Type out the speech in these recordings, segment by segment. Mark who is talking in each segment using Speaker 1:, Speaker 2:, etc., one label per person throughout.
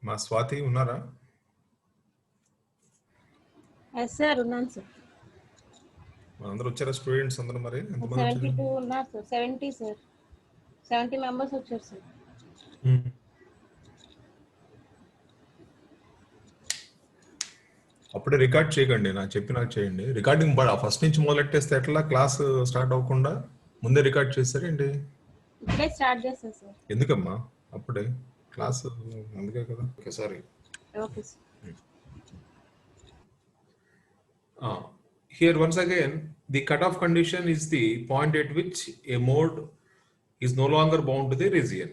Speaker 1: మా స్వాతి ఉన్నారా?
Speaker 2: Yes sir, ఉన్నాను సార్.
Speaker 1: అందరూ వచ్చారా స్టూడెంట్స్ అందరూ? మరి ఎంతమంది
Speaker 2: 72 ఉన్నారు సార్. 70 సార్, 70 మెంబర్స్ వచ్చారు సార్.
Speaker 1: అప్పుడే రికార్డ్ చేయకండి, నాకు చెప్పినాక చేయండి. రికార్డింగ్ ఫస్ట్ నుంచి మొదలెట్టేస్తే ఎట్లా? క్లాస్ స్టార్ట్ అవ్వకుండా ముందే రికార్డ్ చేస్తారేంటి?
Speaker 2: ఇప్పుడే స్టార్ట్ చేస్తాను సార్.
Speaker 1: ఎందుకమ్మా అప్పుడే క్లాస్? అందుకే కదా. Okay, sorry.
Speaker 2: Okay sir.
Speaker 1: Here once again, the cutoff condition is the point at which a mode is no longer bound to the region.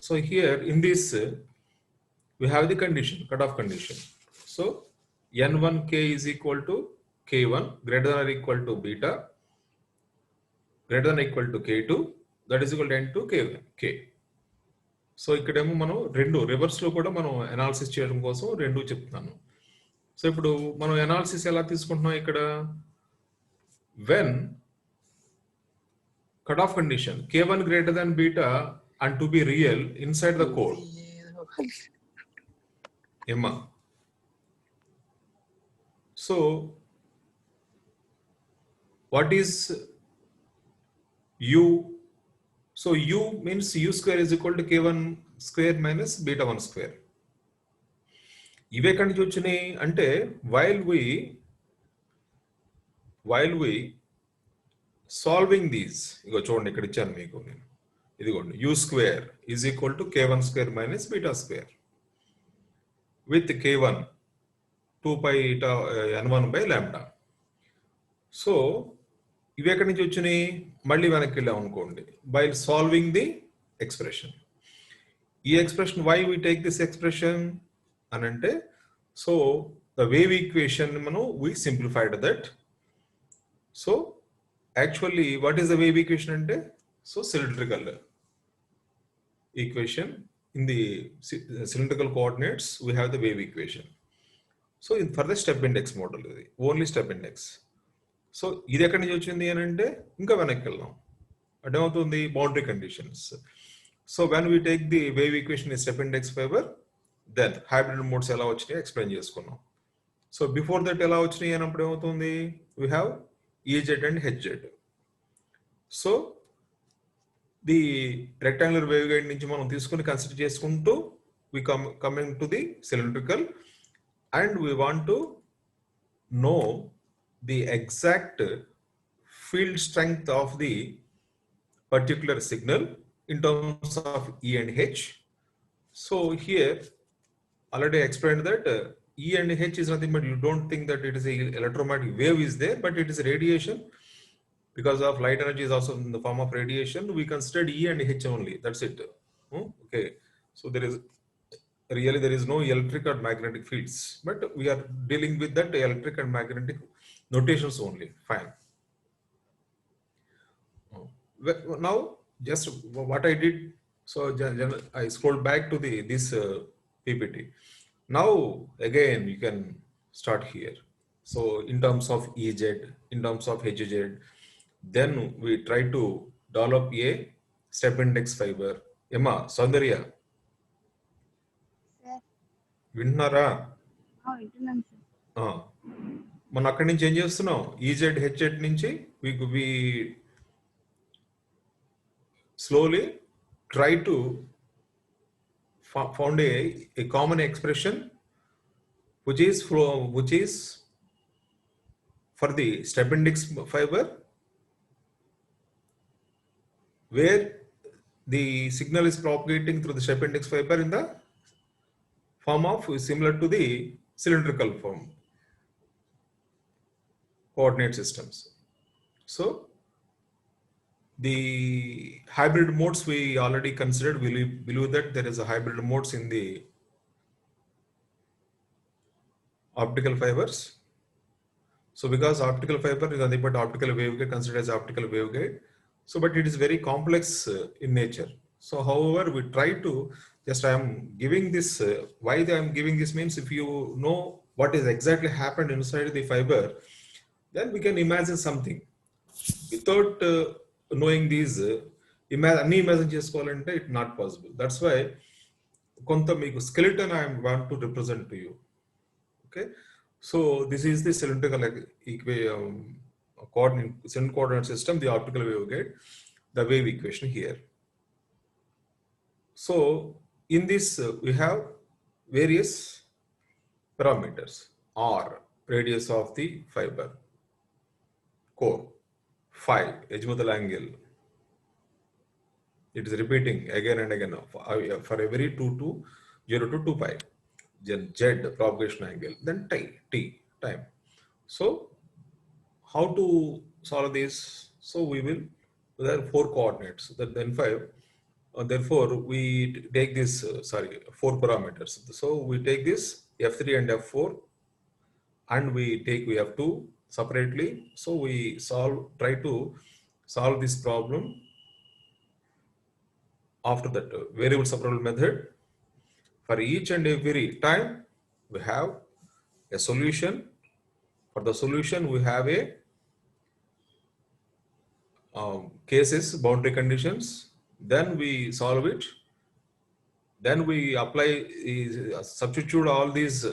Speaker 1: So here in this, we have the condition, cutoff condition. So n1k is equal to k1 greater than or equal to beta greater than or equal to k2, that is equal to n to k. So ఇక్కడేమో మనం రెండు రివర్స్లో కూడా మనం analysis చేయడం కోసం రెండు చెప్తున్నాను. సో ఇప్పుడు మనం అనాలిసిస్ ఎలా తీసుకుంటున్నాం ఇక్కడ? When cut off condition k1 greater than beta and to be real inside the code. ఏమ్మా? So what is u? So u means u square is equal to k1 square minus beta 1 square. ఇవి ఎక్కడి నుంచి వచ్చినాయి అంటే while we solving these, ఇగో చూడండి ఇక్కడ ఇచ్చాను మీకు నేను, ఇదిగోండి u square is equal to k1 square minus beta square with k1 2 pi n1 by lambda. So ఇవి ఎక్కడి నుంచి వచ్చినాయి? మళ్ళీ వెనక్కి వెళ్ళాం అనుకోండి, బై సాల్వింగ్ ది ఎక్స్ప్రెషన్. ఈ expression why we take this expression అని అంటే, సో ద వేవ్ ఈక్వేషన్ మనం we simplified that. So actually what is the wave equation అంటే, so cylindrical equation in the cylindrical coordinates we have the wave equation. So in for the step index model, ఇది only step index. So ఇది ఎక్కడి నుంచి వచ్చింది అని అంటే ఇంకా వెనక్కి వెళ్దాం, అదేమవుతుంది? Boundary conditions. So when we take the wave equation in step index fibre, then hybrid modes ఎలా వచ్చినాయి ఎక్స్ప్లెయిన్ చేసుకున్నాం. సో బిఫోర్ దట్ ఎలా వచ్చినాయి అన్నప్పుడు ఏమవుతుంది? We have E Z and H Z. So the rectangular wave guide నుంచి మనం తీసుకుని కన్సిడర్ చేసుకుంటూ we coming to the cylindrical, and we want to know the exact field strength of the particular signal in terms of E and H. So here already explained that E and H is nothing but, you don't think that it is a electromagnetic wave is there, but it is radiation. Because of light energy is also in the form of radiation, we considered E and H only, that's it. Okay, so there is no electric or magnetic fields, but we are dealing with that electric and magnetic notations only. Fine. Now just what I did, so I scrolled back to this PPT. Now again you can start here. So in terms of EZ, in terms of HZ, then we try to develop a step index fiber. Emma, Saundarya, వింటున్నారా?
Speaker 2: వింటున్నాను sir.
Speaker 1: మనం అక్కడి నుంచి ఏం చేస్తున్నాం? EZ Hz నుంచి we slowly try to found a common expression which is for the step index fiber, where the signal is propagating through the step index fiber in the form of similar to the cylindrical form coordinate systems. So the hybrid modes we already considered. We believe that there is a hybrid modes in the optical fibers. So because optical fiber is nothing but optical waveguide, considered as optical waveguide. So but it is very complex in nature. So however, we try to just, I am giving this, why I am giving this means, if you know what is exactly happened inside the fiber, then we can imagine something. Without knowing these, imagine చేసుకోవాలంటే it not possible. That's why కొంత మీకు skeleton I want to represent to you. Okay, so this is the cylindrical cylindrical coordinate system, the optical waveguide, the wave equation here. So in this we have various parameters. R, radius of the fiber, core, phi, azimuthal angle. It is repeating again and again for every 2 to 0 to 2 pi. Then Z, propagation angle, then T, time. So how to solve this? So we will, there are 4 coordinates, then 5. Therefore, we take this, 4 parameters. So we take this F3 and F4, and we have 2 separately. So we try to solve this problem after that variable separable method. For each and every time, we have a solution. For the solution, we have a cases, boundary conditions. Then we solve it. Then we apply, substitute all these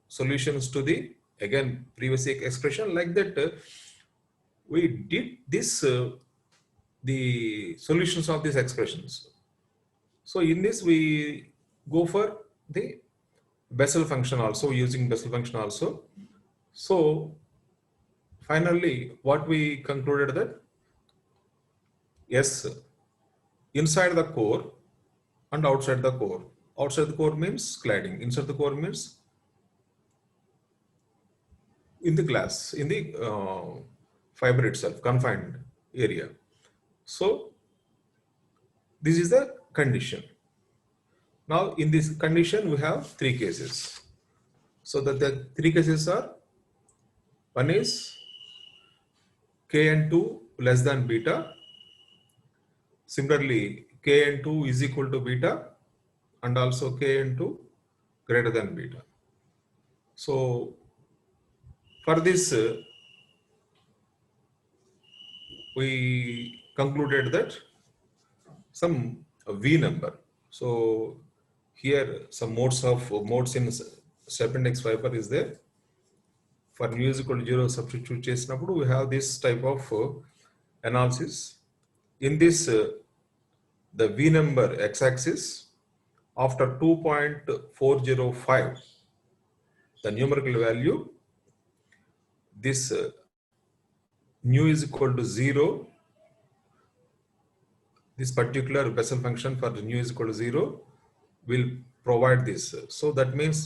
Speaker 1: solutions to the, again, previous expression. Like that, we did this, the solutions of these expressions. So in this, we go for the Bessel function also, using Bessel function also. So finally, what we concluded that, yes, inside the core and outside the core. Outside the core means cladding. Inside the core means in the glass, in the fiber itself, confined area. So this is the condition. Now in this condition, we have 3 cases. So that the 3 cases are, one is Kn2 less than beta. Similarly, Kn2 is equal to beta, and also Kn2 greater than beta. So for this, we concluded that some V number. So here some modes in step index fiber is there. For nu is equal to 0 substitute చేసినప్పుడు, we have this type of analysis. In this, the V number x-axis, after 2.405, the numerical value, this nu is equal to 0, this particular Bessel function for nu is equal to 0 will provide this. So that means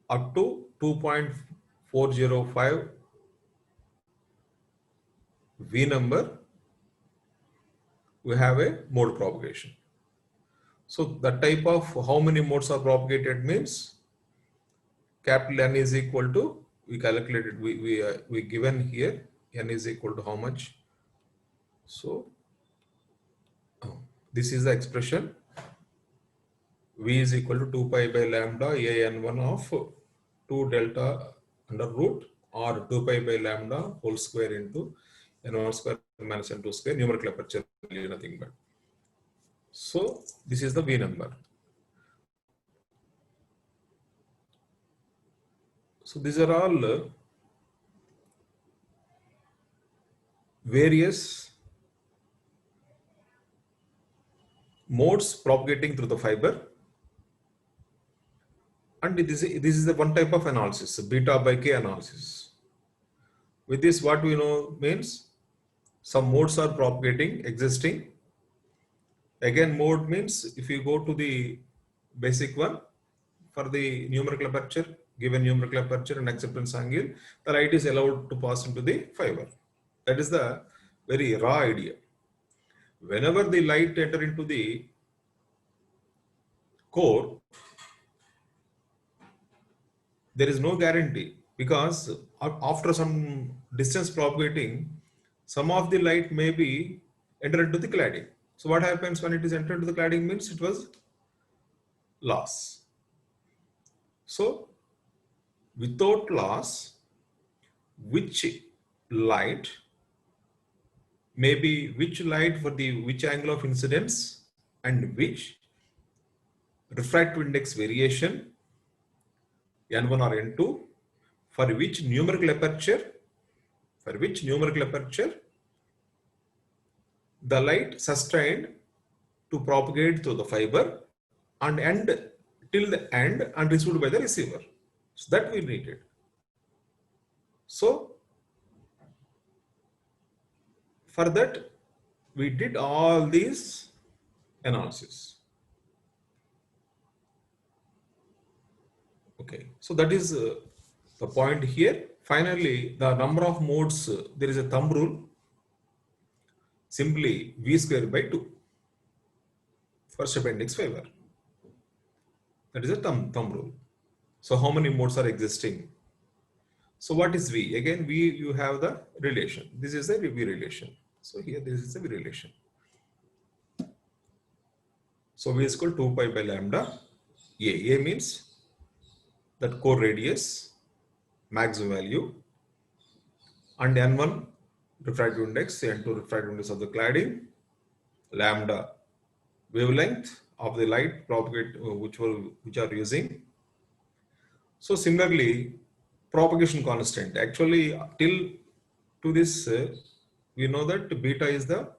Speaker 1: up to 2.405 V number, we have a mode propagation. So the type of how many modes are propagated means capital N is equal to, we calculated, we given here N is equal to how much. So this is the expression, V is equal to 2 pi by lambda an1 of 2 delta under root or 2 pi by lambda whole square into n1 square minus n2 square, numerical aperture, nothing but. So this is the V number. So these are all various modes propagating through the fiber. And this is the one type of analysis, beta by K analysis. With this, what we know means some modes are propagating, existing. Again, mode means if you go to the basic one, for the numerical aperture, given numerical aperture and acceptance angle, the light is allowed to pass into the fiber. That is the very raw idea. Whenever the light enter into the core, there is no guarantee, because after some distance propagating, some of the light may be enter into the cladding. So what happens when it is entered into the cladding means it was loss. So without loss, which light for the which angle of incidence and which refractive index variation n1 or n2 for which numerical aperture the light sustained to propagate through the fiber and end till the end and received by the receiver. So that we needed. So for that we did all these analysis. Okay, so that is the point here. Finally, the number of modes, there is a thumb rule, simply v square by 2 for step index fiber. That is a thumb rule. So how many modes are existing? So what is v? Again, v, you have the relation. This is a v relation. So here this is a v relation. So v is equal to 2 pi by lambda a. A means that core radius, maximum value, and n1 refractive index, n2 refractive index of the cladding, lambda wavelength of the light propagate which are using. So similarly, propagation constant. Actually, till to this we know that beta is the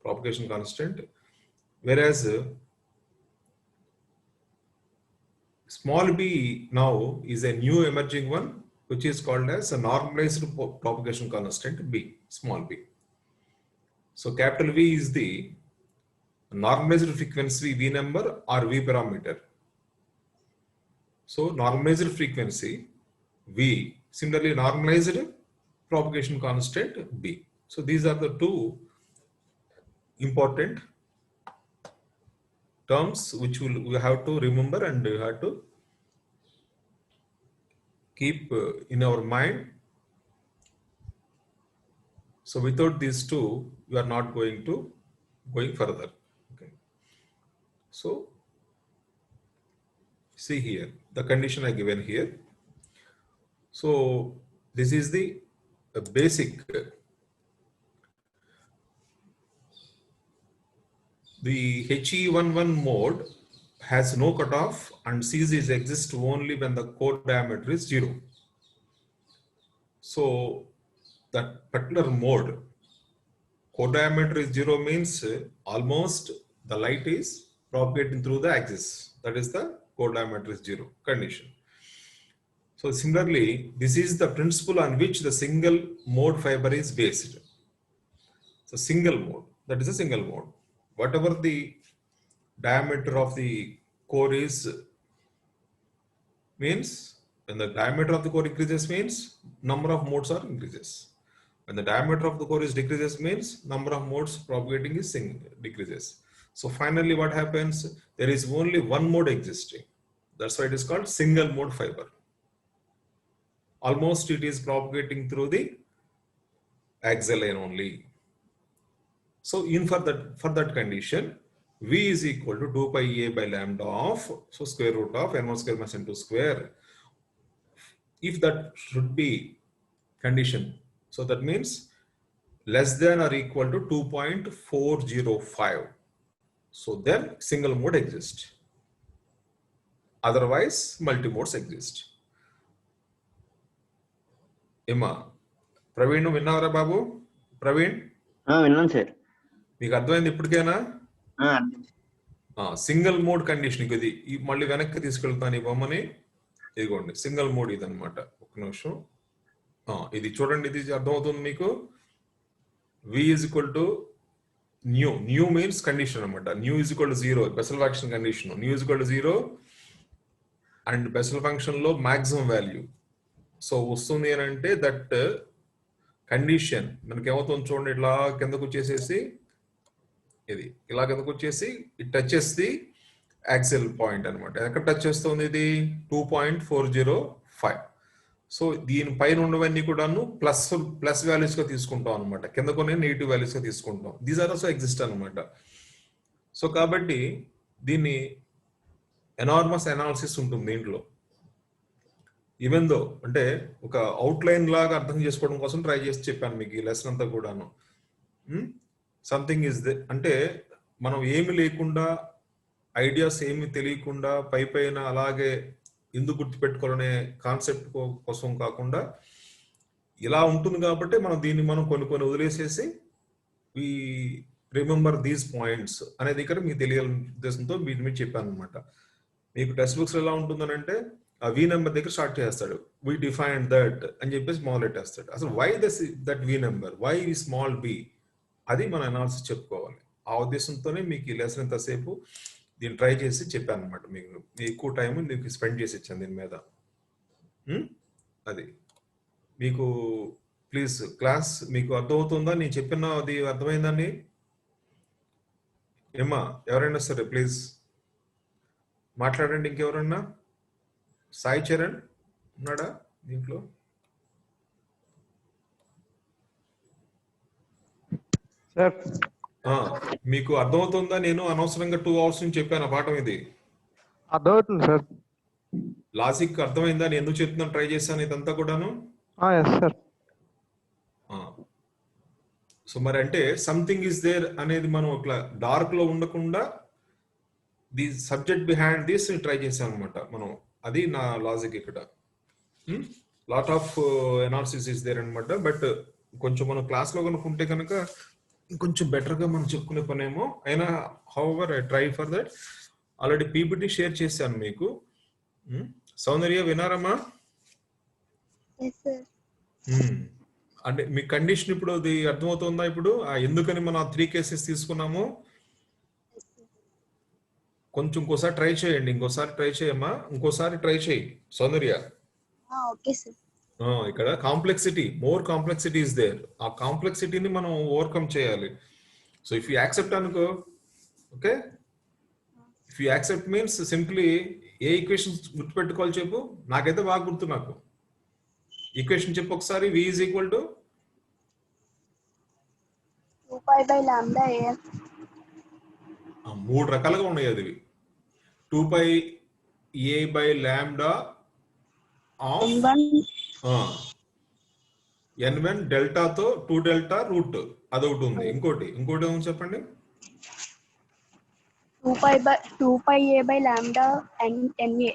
Speaker 1: propagation constant, whereas small b now is a new emerging one, which is called as a normalized propagation constant b, small b. So capital V is the normalized frequency V number or V parameter. So normalized frequency V, similarly normalized propagation constant B. So these are the two important terms which we have to remember and we have to keep in our mind. So without these two, you are not going further. Okay. So see here, the condition I given here. So this is the basic. The HE11 mode has no cutoff and ceases exist only when the core diameter is 0. So that particular mode, core diameter is 0 means almost the light is propagating through the axis. That is the core diameter is 0 condition. So similarly, this is the principle on which the single mode fiber is based. So single mode, that is a single mode. Whatever the diameter of the core is, means when the diameter of the core increases means number of modes are increases. When the diameter of the core is decreases means number of modes propagating is decreases. So finally what happens? There is only one mode existing. That's why it is called single mode fiber. Almost it is propagating through the axial line only. So for that condition, V is equal to 2 pi a by lambda of, so square root of n1 square minus n2 square. If that should be condition, so that means less than or equal to 2.405. So then single mode exists. Otherwise, multi-modes exist. Emma, Praveen, విన్నారా బాబు? ప్రవీణ్,
Speaker 3: విన్నాను sir.
Speaker 1: మీకు అర్థమైంది ఇప్పటికేనా? Single mode condition ఇది మళ్ళీ వెనక్కి తీసుకెళ్తాను ఈ బొమ్మని. ఇదిగోండి సింగిల్ మోడ్ ఇది అనమాట. ఒక నిమిషం, ఇది చూడండి, ఇది అర్థమవుతుంది మీకు. V is equal to nu means condition అనమాట. Nu is equal to 0, Bessel function condition. Nu is equal to 0 and Bessel function లో మాక్సిమం వాల్యూ. సో వస్తుంది అని అంటే దట్ కండిషన్ మనకి ఏమవుతుంది చూడండి, ఇట్లా కిందకు వచ్చేసేసి ఇది ఇలా కిందకు వచ్చేసి it touches the axial point అనమాట. ఎక్కడ టచ్ చేస్తుంది ఇది? 2.405. సో దీని పైన ఉన్నవన్నీ కూడాను ప్లస్ వాల్యూస్ గా తీసుకుంటాం అనమాట, కింద కొన్ని నెగిటివ్ వాల్యూస్ గా తీసుకుంటాం. దీస్ ఆర్ ఆల్సో ఎగ్జిస్ట్ అనమాట. సో కాబట్టి దీన్ని ఎనార్మస్ అనాలిసిస్ ఉంటుంది దీంట్లో. ఈవెన్ దో అంటే ఒక అవుట్లైన్ లాగా అర్థం చేసుకోవడం కోసం ట్రై చేసి చెప్పాను మీకు ఈ లెసన్ అంతా కూడాను. సంథింగ్ ఇస్ దే అంటే మనం ఏమి లేకుండా ఐడియాస్ ఏమి తెలియకుండా పైన అలాగే ఎందుకు గుర్తుపెట్టుకోవాలనే కాన్సెప్ట్ కోసం కాకుండా ఇలా ఉంటుంది కాబట్టి దీన్ని మనం కొన్ని వదిలేసేసి ఈ రిమెంబర్ దీస్ పాయింట్స్ అనేది ఇక్కడ మీకు తెలియాలని ఉద్దేశంతో మీరు చెప్పాను అనమాట. మీకు టెక్స్ట్ బుక్స్ ఎలా ఉంటుందనంటే ఆ వి నెంబర్ దగ్గర స్టార్ట్ చేస్తాడు, వి డిఫైన్ దట్ అని చెప్పేసి మొదలెట్టేస్తాడు. అసలు why that V number, why small B, అది మన అనాలిసిస్ చెప్పుకోవాలి. ఆ ఉద్దేశంతోనే మీకు ఈ లెసన్ ఇంతసేపు దీన్ని ట్రై చేసి చెప్పాను అనమాట. మీకు ఎక్కువ టైం మీకు స్పెండ్ చేసి ఇచ్చాను దీని మీద. అది మీకు ప్లీజ్ క్లాస్ మీకు అర్థమవుతుందా? నేను చెప్పిన అది అర్థమైందండి? ఏమా ఎవరైనా సరే ప్లీజ్ మాట్లాడండి. ఇంకెవరన్నా? సాయి చరణ్ ఉన్నాడా దీంట్లో?
Speaker 3: సార్
Speaker 1: మీకు అర్థమవుతుందా? నేను అనవసరంగా 2 hours నుంచి చెప్పాను ఆ పాఠం. ఇది
Speaker 3: అర్థమవుతుంది సార్.
Speaker 1: లాజిక్ అర్థమైందా? నేను ఎందుకు చెప్తున్నాను, ట్రై చేశాను ఇదంతా కూడాను.
Speaker 3: సార్
Speaker 1: సో మరి అంటే సంథింగ్ ఈస్ దేర్ అనేది మనం ఇట్లా డార్క్ లో ఉండకుండా the subject behind this try చేశాను అనమాట మనం. అది నా లాజిక్ ఇక్కడ. Lot of analysis is there అనమాట. బట్ కొంచెం మనం క్లాస్ లో కనుక్కుంటే కనుక కొంచెం బెటర్ గా మనం చెప్పుకునే పనేమో. అయినా however I try for that. Already PPT share చేశాను మీకు. సౌందర్య వినారమ్మా? అంటే మీ కండిషన్ ఇప్పుడు అది అర్థమవుతుందా? ఇప్పుడు ఎందుకని మనం 3 cases తీసుకున్నాము కొంచెం ఇంకోసారి ట్రై చేయండి. ఇంకోసారి ట్రై చేయమ్మా, ఇంకోసారి ట్రై చేయి సౌందర్య. ఇక్కడ complexity, more complexity is there. ఆ కాంప్లెక్సిటీని మనం ఓవర్కమ్ చేయాలి. సో ఇఫ్ యూ యాక్సెప్ట్ అనుకో, okay. If you accept means simply a equations గుర్తుపెట్టుకోవాలి చెప్పు. నాకైతే బాగా గుర్తు. నాకు ఈక్వేషన్ చెప్పు ఒకసారి. v is equal to
Speaker 2: 2π by lambda a.
Speaker 1: 3 రకాలుగా ఉన్నాయి అది. 2π a by lambda of n1 delta తో 2 డెల్టా రూట్ అదొకటి ఉంది. ఇంకోటి ఏమో చెప్పండి.
Speaker 2: 2π a by lambda na.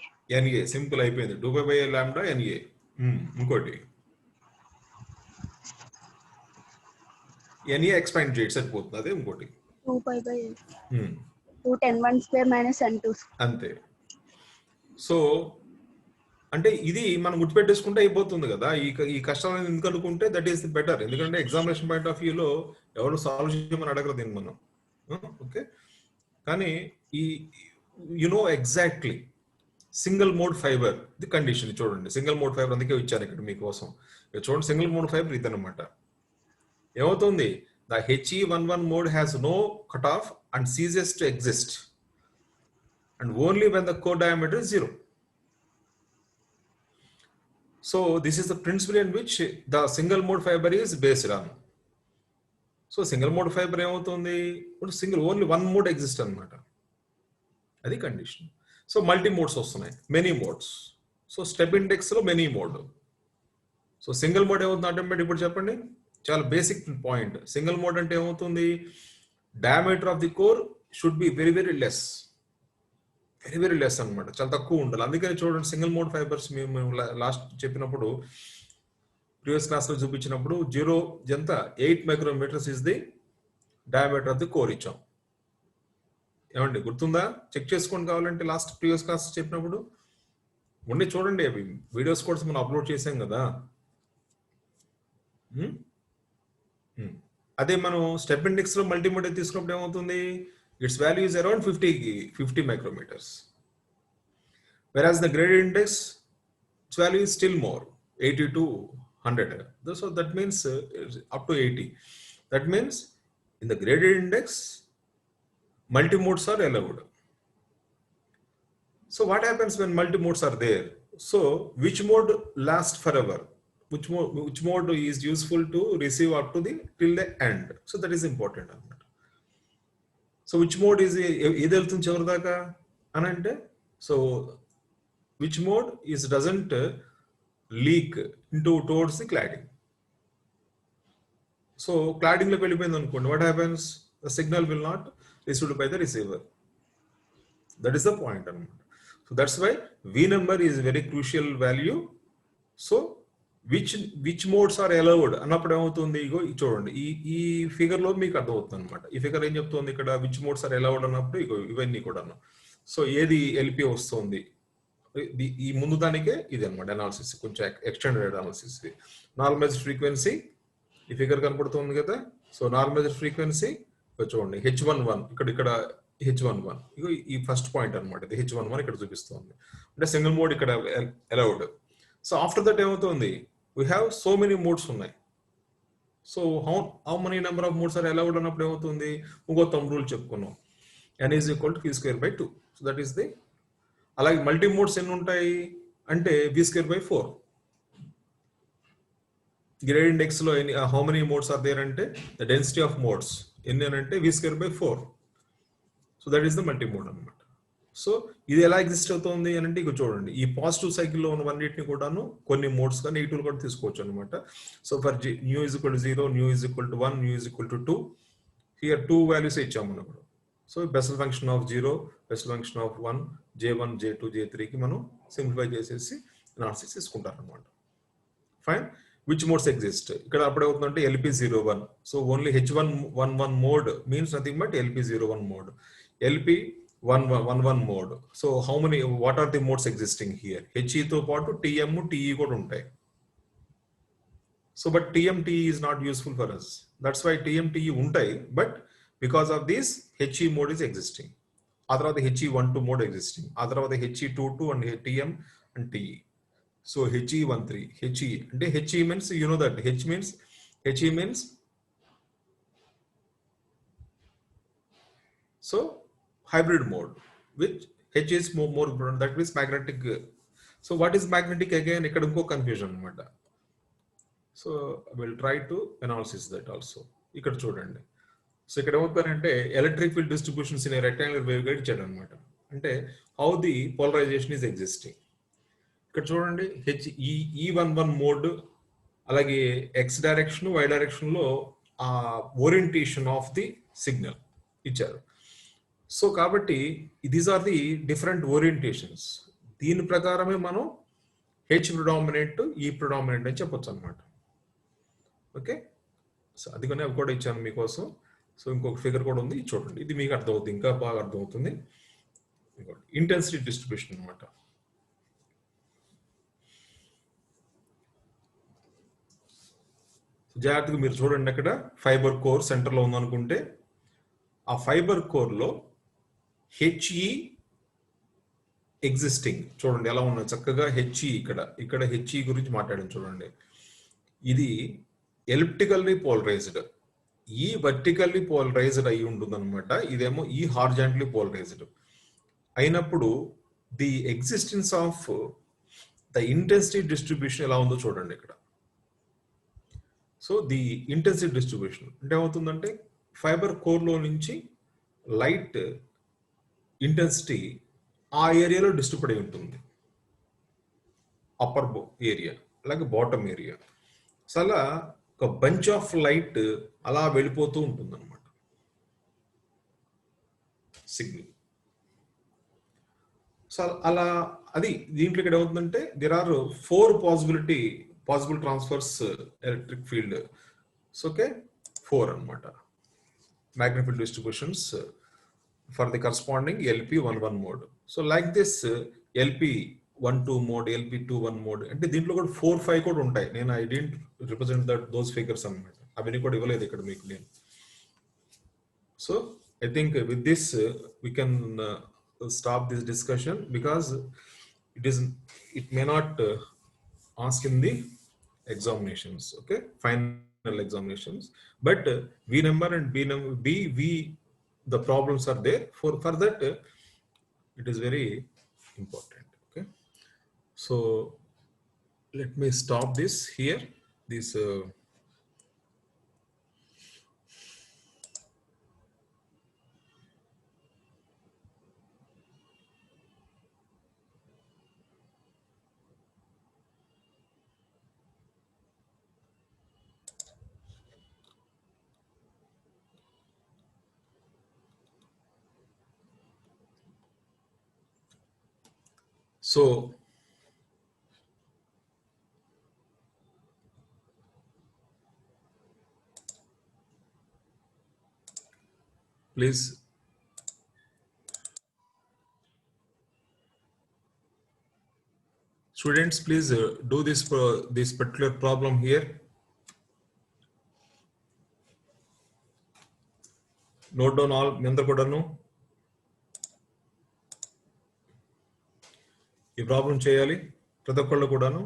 Speaker 1: Simple అయిపోయింది. 2π by lambda na. ఇంకోటి ఎనీ ఎక్స్పాండ్ చేయట్ సరిపోతుంది. అదే ఇంకోటి
Speaker 2: 2π by root n1 square minus n2 square.
Speaker 1: అంతే. సో అంటే ఇది మనం గుర్తుపెట్టేసుకుంటే అయిపోతుంది కదా. ఈ కష్టాలను ఎందుకు అనుకుంటే దట్ ఈస్ బెటర్. ఎందుకంటే ఎగ్జామినేషన్ పాయింట్ ఆఫ్ వ్యూలో ఎవరు సాల్వ్ చేయమని అడగరు దీన్ని మనం. ఓకే. కానీ ఈ you know exactly single mode fibre the condition. చూడండి సింగిల్ మోడ్ ఫైబర్ అందుకే ఇచ్చాను ఇక్కడ మీకోసం. చూడండి సింగిల్ మోడ్ ఫైబర్ ఇదన్నమాట. ఏమవుతుంది? The He11 mode has no cutoff and ceases to exist, and only when the core diameter is 0. So this is the principle in which the single mode fiber is based on. So single mode fiber ఏమవుతుంది? Only 1 mode exist అన్నమాట. అది condition. So multi modes వస్తున్నాయి, many modes. So step index లో many mode. So single mode ఏమవుతుంది automatic? ఇప్పుడు చెప్పండి, చాలా basic point. Single mode అంటే ఏమవుతుంది? Diameter of the core should be very very less అనమాట. చాలా తక్కువ ఉండాలి. అందుకని చూడండి సింగిల్ మోడ్ ఫైబర్స్ మేము లాస్ట్ చెప్పినప్పుడు ప్రీవియస్ క్లాస్ లో చూపించినప్పుడు 8 micrometers is the diameter of the core ఇచ్చాం. ఏమండి గుర్తుందా? చెక్ చేసుకోండి కావాలంటే లాస్ట్ ప్రీవియస్ క్లాస్ చెప్పినప్పుడు ఉండి చూడండి. అవి వీడియోస్ కూడా మనం అప్లోడ్ చేసాం కదా. అదే మనం స్టెప్ ఇండెక్స్ లో మల్టీమోడ్ తీసుకున్నప్పుడు ఏమవుతుంది? It's value is around 50 micrometers. Whereas the gradient index, its value is still more, 80 to 100. So that means up to 80. That means in the gradient index, multi-modes are allowed. So what happens when multi-modes are there? So which mode lasts forever? Which mode is useful to receive up to till the end? So that is important. So which mode is ఏది వెళ్తుంది చివరి దాకా అని అంటే, so which mode is doesn't leak towards the cladding. So cladding లోకి వెళ్ళిపోయింది అనుకోండి, what happens? The signal will not received by the receiver. That is the point. So that's why V number is very crucial value. So which modes are allowed అన్నప్పుడు ఏమవుతుంది, ఇగో చూడండి ఈ figure లో మీకు అర్థమవుతుంది అనమాట. ఈ ఫిగర్ ఏం చెప్తుంది ఇక్కడ, విచ్ మోడ్స్ ఆర్ అలౌడ్ అన్నప్పుడు ఇగో ఇవన్నీ కూడాను. సో ఏది ఎల్పి వస్తుంది, ఈ ముందు దానికే ఇది అనమాట అనాలిసిస్, కొంచెం ఎక్స్టెండెడ్ అనాలిసిస్. నార్మలైజ్డ్ ఫ్రీక్వెన్సీ ఈ ఫిగర్ కనపడుతుంది కదా. సో నార్మలైజ్డ్ ఫ్రీక్వెన్సీ చూడండి H11 ఇక్కడ H11 ఇగో ఈ ఫస్ట్ పాయింట్ అనమాట. ఇది H11 ఇక్కడ చూపిస్తుంది, అంటే సింగిల్ మోడ్ ఇక్కడ అలౌడ్. సో ఆఫ్టర్ దట్ ఏమవుతుంది, we have so many modes ఉన్నాయి. So how many number of modes are allowed అన్నప్పుడు ఏమవుతుంది, ఇంకో రూల్ చెప్పుకున్నాం, n is equal to v²/2. So that is the. అలాగే మల్టీ మోడ్స్ ఎన్ని ఉంటాయి అంటే v²/4. గ్రేడ్ ఇండెక్స్ లో how many modes are there అంటే ద డెన్సిటీ ఆఫ్ మోడ్స్ ఎన్ని అని అంటే v²/4. So that is the multi mode అనమాట. సో ఇది ఎలా ఎగ్జిస్ట్ అవుతుంది అని అంటే ఇక చూడండి, ఈ పాజిటివ్ సైకిల్లో ఉన్నవన్నిటిని కూడాను కొన్ని మోడ్స్ గా నెగిటివ్ కూడా తీసుకోవచ్చు అనమాట. So for new is equal to 0, new is equal to 1, new is equal to 2, here 2 values ఇచ్చాము మనం. So Bessel function of 0, Bessel function of 1, J1, J2, J3కి మనం సింప్లిఫై చేసేసి అనాలిసిస్ తీసుకుంటారు అనమాట. ఫైన్. విచ్ మోడ్స్ ఎగ్జిస్ట్ ఇక్కడ అప్పుడు అవుతుందంటే LP01. So only H111 mode means nothing but LP01 mode, LP11 mode. So how many, what are the modes existing here? HE తో పాటు TM, TE కూడా ఉంటాయి. So but TM, TE is not useful for us. That's why TM, TE ఉంటాయి, but because of this HE mode is existing. ఆ తర్వాత HE12 mode existing, ఆ తర్వాత HE22 and TM and TE. So HE13, HE అంటే HE means you know that HE means so hybrid mode, which H is more that means magnetic. So what is magnetic again? ఇక్కడ ఇంకో confusion అనమాట. So will try to analysis that also. ఇక్కడ చూడండి, సో ఇక్కడ ఏమవుతారంటే electric field distributions in rectangular wave guide ఇచ్చాడు అనమాట. అంటే how the polarisation is existing. ఇక్కడ చూడండి E11 మోడ్, అలాగే X డైరెక్షన్, Y డైరెక్షన్ లో ఆ ఓరియంటేషన్ ఆఫ్ ది సిగ్నల్ ఇచ్చారు. సో కాబట్టి these are the different orientations. దీని ప్రకారమే మనం H ప్రిడామినెంట్, E ప్రిడామినెంట్ అని చెప్పొచ్చు అనమాట. ఓకే, సో అందుకనే అవి కూడా ఇచ్చాను మీకోసం. సో ఇంకొక ఫిగర్ కూడా ఉంది, చూడండి, ఇది మీకు అర్థమవుతుంది, ఇంకా బాగా అర్థమవుతుంది. ఇంటెన్సిటీ డిస్ట్రిబ్యూషన్ అనమాట. జాగ్రత్తగా మీరు చూడండి, అక్కడ ఫైబర్ కోర్ సెంటర్ లో ఉందనుకుంటే ఆ ఫైబర్ కోర్ లో HE ఎగ్జిస్టింగ్ చూడండి ఎలా ఉన్నది చక్కగా. HE ఇక్కడ HE గురించి మాట్లాడాను చూడండి. ఇది ఎలిప్టికల్లీ పోలరైజ్డ్, ఈ వర్టికల్లీ పోలరైజ్డ్ అయి ఉంటుంది అనమాట. ఇదేమో ఈ హార్జాంటలీ పోలరైజ్డ్ అయినప్పుడు the existence of the intensity distribution ఎలా ఉందో చూడండి ఇక్కడ. సో ది ఇంటెన్సిటీ డిస్ట్రిబ్యూషన్ అంటే ఏమవుతుందంటే ఫైబర్ కోర్లో నుంచి లైట్ ఇంటెన్సిటీ ఆ ఏరియాలో డిస్ట్రిబ్యూట్ అయి ఉంటుంది, అప్పర్ ఏరియా అలాగే బాటమ్ ఏరియా. సో అలా ఒక బంచ్ ఆఫ్ లైట్ అలా వెళ్ళిపోతూ ఉంటుంది అనమాట సిగ్నల్. సో అలా అది దీంట్లో ఇక్కడ ఏమవుతుందంటే there are 4 possible transfers electric field. So okay, 4 అనమాట magnetic field distributions for the corresponding LP11 mode. So like this LP12 mode, LP21 mode అంటే దీంట్లో కూడా 4, 5 కూడా ఉంటాయి. నేను I didn't represent that those figures అన్నమాట, అవన్నీ కూడా ఇవ్వలేదు ఇక్కడ మీకు నేను. So I think with this we can stop this discussion because it may not ask in the examinations, okay, final examinations, but V number and B the problems are there. For that it is very important. Okay, so let me stop this here. This So please students, please do this particular problem here. Note down all మీ అందరూ కూడాను ఈ problem చేయాలి ప్రతి ఒక్కళ్ళు కూడాను.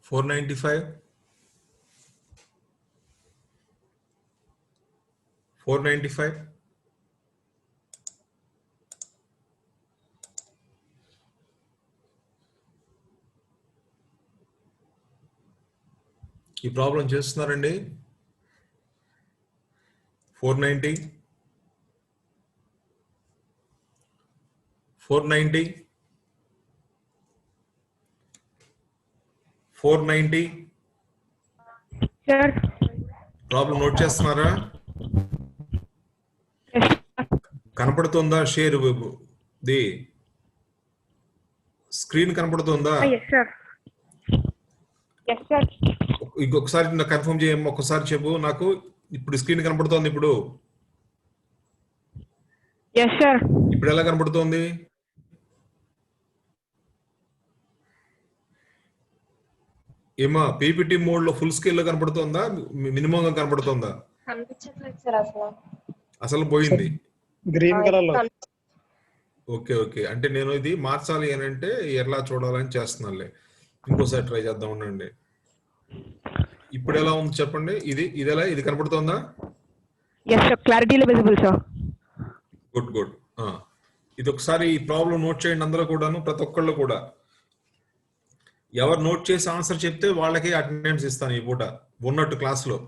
Speaker 1: $495 ఈ problem చేస్తున్నారండి. 490
Speaker 4: Sir.
Speaker 1: Problem note చేస్తున్నారా? కనపడుతుందా? షేర్ ది స్క్రీన్ కనపడుతుందా?
Speaker 4: Yes, sir. Yes, sir.
Speaker 1: ఇంకొకసారి నాకు కన్ఫర్మ్ చేయమ్మా. ఒకసారి చెప్పు నాకు. ఇప్పుడు స్క్రీన్ కనపడుతోంది. ఇప్పుడు
Speaker 4: Yes, sir.
Speaker 1: ఇప్పుడు ఎలా కనపడుతోంది? ఏమా పీపీటీ మోడ్ లో ఫుల్ స్కేల్ లో కనపడుతోందా? మినిమం గా కనపడుతోందా?
Speaker 2: కనిపించట్లేదు సార్ అసలు.
Speaker 1: అసలు పోయింది.
Speaker 3: గ్రీన్ కలర్ లో.
Speaker 1: ఓకే ఓకే, అంటే నేను ఇది మార్చాలి అని అంటే ఎలా చూడాలని చేస్తున్నానులే. ఇంకోసారి ట్రై చేద్దాం ఉండండి. ఇప్పుడు ఎలా ఉంది చెప్పండి. ఇది ఎలా ఇది కనపడుతోందా?
Speaker 4: Yes, sir. Clarity visible, sir.
Speaker 1: Good good. ఇది ఒకసారి ఈ ప్రాబ్లం నోట్ చేయండి అందరూ కూడాను, ప్రతి ఒక్కళ్ళు కూడా. ఎవరు నోట్ చేసి ఆన్సర్ చెప్తే వాళ్ళకి అటెండెన్స్ ఇస్తాను ఈ పూట ఉన్నట్టు క్లాస్ లో.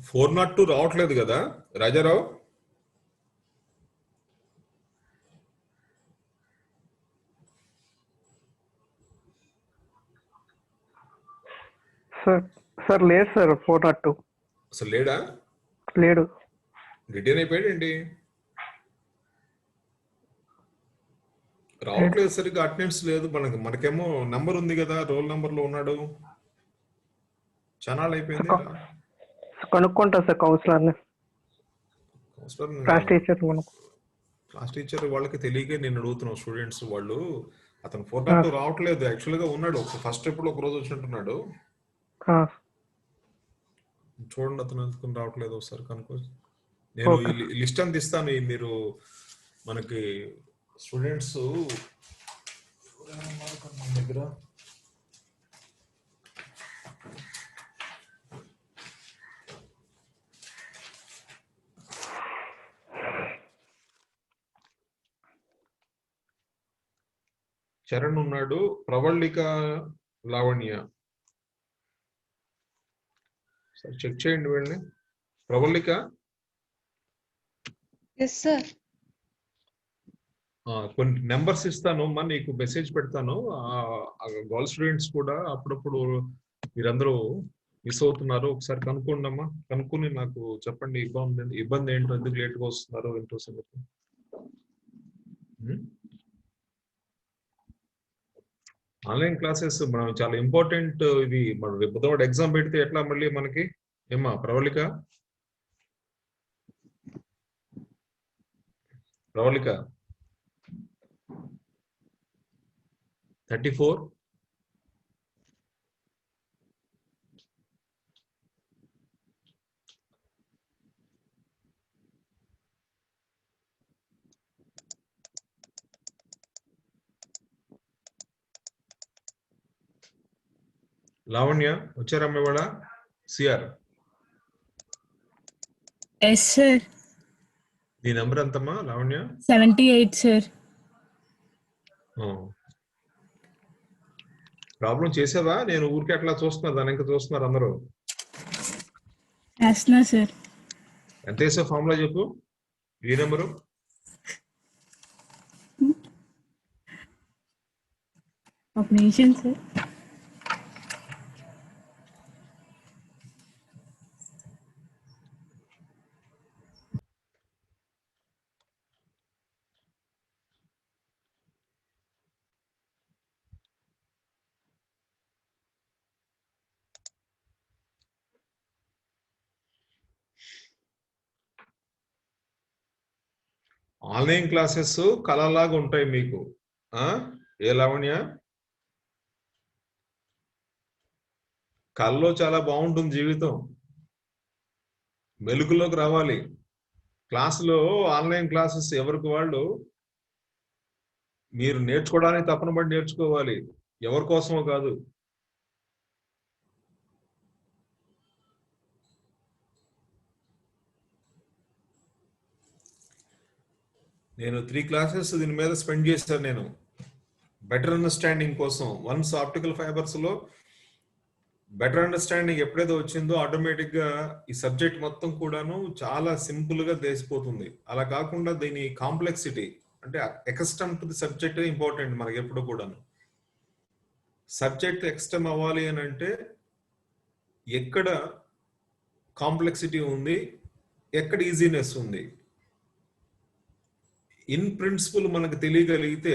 Speaker 1: ఫోర్ నాట్ టూ రావట్లేదు కదా రాజారావు?
Speaker 3: సార్ లేదు సార్ 402
Speaker 1: అసలు లేడా?
Speaker 3: లేడు.
Speaker 1: రిటర్న్ అయిపోయాడండి. రావట్లేదు సరిగ్గా, అటెండెన్స్ లేదు. మనకేమో నంబర్ ఉంది కదా, రోల్ నంబర్ లో ఉన్నాడు. చాలా అయిపోయింది.
Speaker 3: కనుక్కుంటా సార్ కౌన్సిలర్ని, క్లాస్ టీచర్.
Speaker 1: క్లాస్ టీచర్ వాళ్ళకి తెలియక నేను అడుగుతున్నాను. స్టూడెంట్స్ వాళ్ళు అతను 402 రావట్లేదు. యాక్చువల్ గా ఉన్నాడు, ఫస్ట్ ఎప్పుడు ఒక రోజు వచ్చినట్టున్నాడు. చూడండి అతను ఎందుకు రావట్లేదు ఒకసారి కనుక్కో. నేను ఈ లిస్ట్ అంత ఇస్తాను. మీరు మనకి స్టూడెంట్స్ దగ్గర చరణ్ ఉన్నాడు, ప్రవళిక, లావణ్య. సరే చెక్ చేయండి వెళ్ళి. ప్రవళిక కొన్ని నెంబర్స్ ఇస్తాను అమ్మా, నీకు మెసేజ్ పెడతాను. గర్ల్ స్టూడెంట్స్ కూడా అప్పుడప్పుడు మీరందరూ మిస్ అవుతున్నారు. ఒకసారి కనుక్కోండి అమ్మా. కనుక్కుని నాకు చెప్పండి ఇబ్బంది ఏంటో, ఎందుకు లేట్గా వస్తున్నారు ఏంటో సంగతి. ఆన్లైన్ క్లాసెస్ మనం చాలా ఇంపార్టెంట్. ఇది మనం రేపు ఎగ్జామ్ పెడితే ఎట్లా మళ్ళీ మనకి ఏమా ప్రవళిక? ప్రవళిక 34. లావణ్య వచ్చారమ్మ ఇవాళ? CR
Speaker 5: yes sir.
Speaker 1: నీ నెంబర్ ఎంతమ్మా లావణ్య?
Speaker 5: 78 సార్.
Speaker 1: ప్రాబ్లం చేసావా? నేను ఊరికే అట్లా చూస్తున్నా, దాని ఇంకా చూస్తున్నారు అందరూ.
Speaker 5: చేస్తున్నా సార్.
Speaker 1: ఎంత వేసావు ఫార్ములా చెప్పు, ఏ నెంబరు?
Speaker 5: ఒక నిమిషం సార్.
Speaker 1: ఆన్లైన్ క్లాసెస్ కళలాగా ఉంటాయి మీకు. ఏ లావణ్య? కళ్ళలో చాలా బాగుంటుంది జీవితం, మెలుగులోకి రావాలి. క్లాసులో ఆన్లైన్ క్లాసెస్ ఎవరికి వాళ్ళు మీరు నేర్చుకోవడానికి తపన పడి నేర్చుకోవాలి, ఎవరి కోసమో కాదు. నేను 3 క్లాసెస్ దీని మీద స్పెండ్ చేశాను నేను, బెటర్ అండర్స్టాండింగ్ కోసం. వన్స్ ఆప్టికల్ ఫైబర్స్ లో బెటర్ అండర్స్టాండింగ్ ఎప్పుడైతే వచ్చిందో ఆటోమేటిక్ గా ఈ సబ్జెక్ట్ మొత్తం కూడాను చాలా సింపుల్ గా తెలిసిపోతుంది. అలా కాకుండా దీని కాంప్లెక్సిటీ అంటే ఎక్స్టమ్ టు ది సబ్జెక్ట్ ఇంపార్టెంట్ మనకి ఎప్పుడు కూడాను. సబ్జెక్ట్ ఎక్స్టమ్ అవ్వాలి అని అంటే ఎక్కడ కాంప్లెక్సిటీ ఉంది, ఎక్కడ ఈజీనెస్ ఉంది, ఇన్ ప్రిన్సిపల్ మనకు తెలియగలిగితే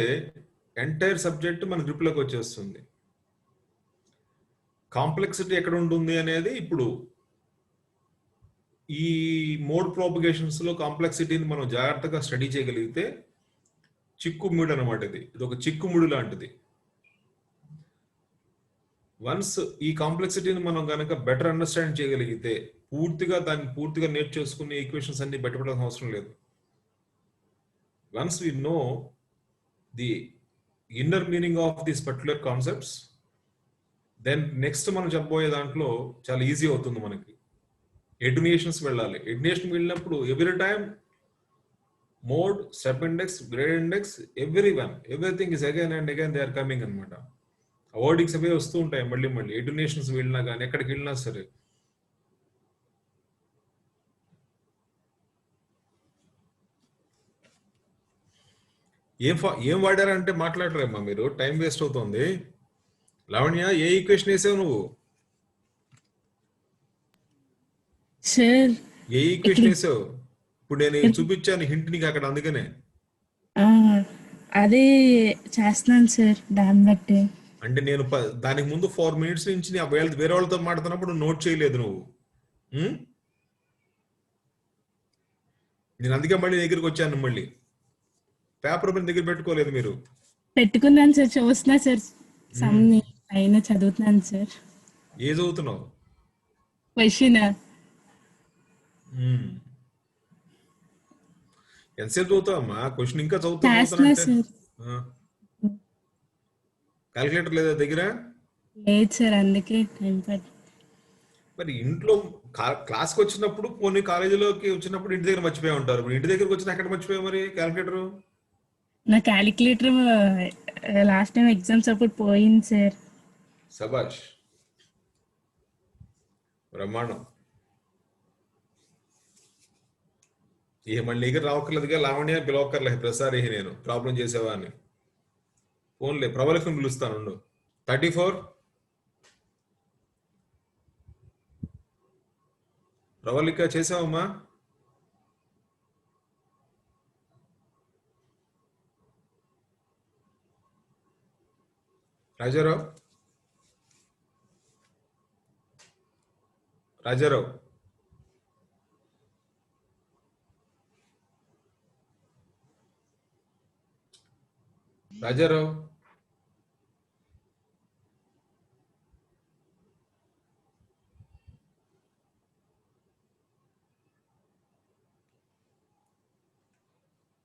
Speaker 1: ఎంటైర్ సబ్జెక్ట్ మన గ్రిప్లోకి వచ్చేస్తుంది. కాంప్లెక్సిటీ ఎక్కడ ఉంటుంది అనేది ఇప్పుడు ఈ మోడ్ ప్రోపగేషన్స్ లో కాంప్లెక్సిటీని మనం జాగ్రత్తగా స్టడీ చేయగలిగితే చిక్కుముడి అనమాట. ఇది ఒక చిక్కుముడి లాంటిది. వన్స్ ఈ కాంప్లెక్సిటీని మనం కనుక బెటర్ అండర్స్టాండ్ చేయగలిగితే దాన్ని పూర్తిగా నేర్చేసుకునే ఈక్వేషన్స్ అన్ని బయటపడాల్సిన అవసరం లేదు. Once we know the inner meaning of these particular concepts, then next మనం చెప్పబోయే దాంట్లో చాలా ఈజీ అవుతుంది మనకి. ఎడ్యునేషన్స్ వెళ్ళాలి. ఎడ్యునేషన్ వెళ్ళినప్పుడు every time mode, step index, grade index, everything is again and again they are coming అనమాట. వర్డింగ్స్ అవే వస్తూ ఉంటాయి మళ్ళీ. ఎడ్యునేషన్స్ వెళ్ళినా కానీ ఎక్కడికి వెళ్ళినా సరే. ఏం వాడారంటే మాట్లాడరేమ్మా మీరు, టైం వేస్ట్ అవుతుంది. లావణ్య, ఏ ఈక్వేషన్ వేసావు నువ్వు?
Speaker 5: సార్
Speaker 1: ఏ ఈక్వేషన్ వేసావు? ఇప్పుడు నేను చూపించాను హింట్ నీకు అక్కడ, అందుకనే.
Speaker 5: అదే చేస్తున్నాను సార్. దాన్ని బట్టి
Speaker 1: అంటే నేను దానికి ముందు 4 minutes నుంచి వేరే వాళ్ళతో మాట్లాడుతున్నప్పుడు నోట్ చేయలేదు నువ్వు. నేను అందుకే మళ్ళీ దగ్గరికి వచ్చాను. మళ్ళీ పేపర్ మీద దగ్గర పెట్టుకోలేదు మీరు.
Speaker 5: పెట్టుకున్నాను సార్. చూస్తున్నా సార్. సమ్ని అయినా చదువుతున్నాను సార్.
Speaker 1: ఏ చదువుతున్నావు?
Speaker 5: క్వశ్చన్.
Speaker 1: ఎంతసేపు చదువుతావమ్మా? క్వశ్చన్ ఇంకా
Speaker 5: చేస్తున్నా
Speaker 1: చదువుతున్నా.
Speaker 5: సార్.
Speaker 1: క్యాలిక్యులేటర్ లేదా దగ్గర?
Speaker 5: లేదు సార్, అందుకే టైం పడుతుంది.
Speaker 1: మరి ఇంట్లో క్లాస్కి వచ్చినప్పుడు, పోనీ కాలేజీలోకి వచ్చినప్పుడు ఇంటి దగ్గర మర్చిపోయి ఉంటారు. ఇప్పుడు ఇంటి దగ్గరకు వచ్చిన ఎక్కడ మర్చిపోయావు మరి క్యాలిక్యులేటర్?
Speaker 5: నా క్యాలిక్యులేటర్ లాస్ట్ టైం ఎగ్జామ్స్ అప్పుడు పోయింది సార్.
Speaker 1: సబాష్, బ్రహ్మాండం. ఇక మళ్ళీ దగ్గర రావక్కర్లేదుగా, లావణ్య పిలవక్కర్లేదు ప్రతిసారి నేను ప్రాబ్లం చేసేవా అని. ఫోన్లే ప్రబలకం పిలుస్తాను. 34 ప్రవళిక చేసావమ్మా? రాజారావు రాజారావు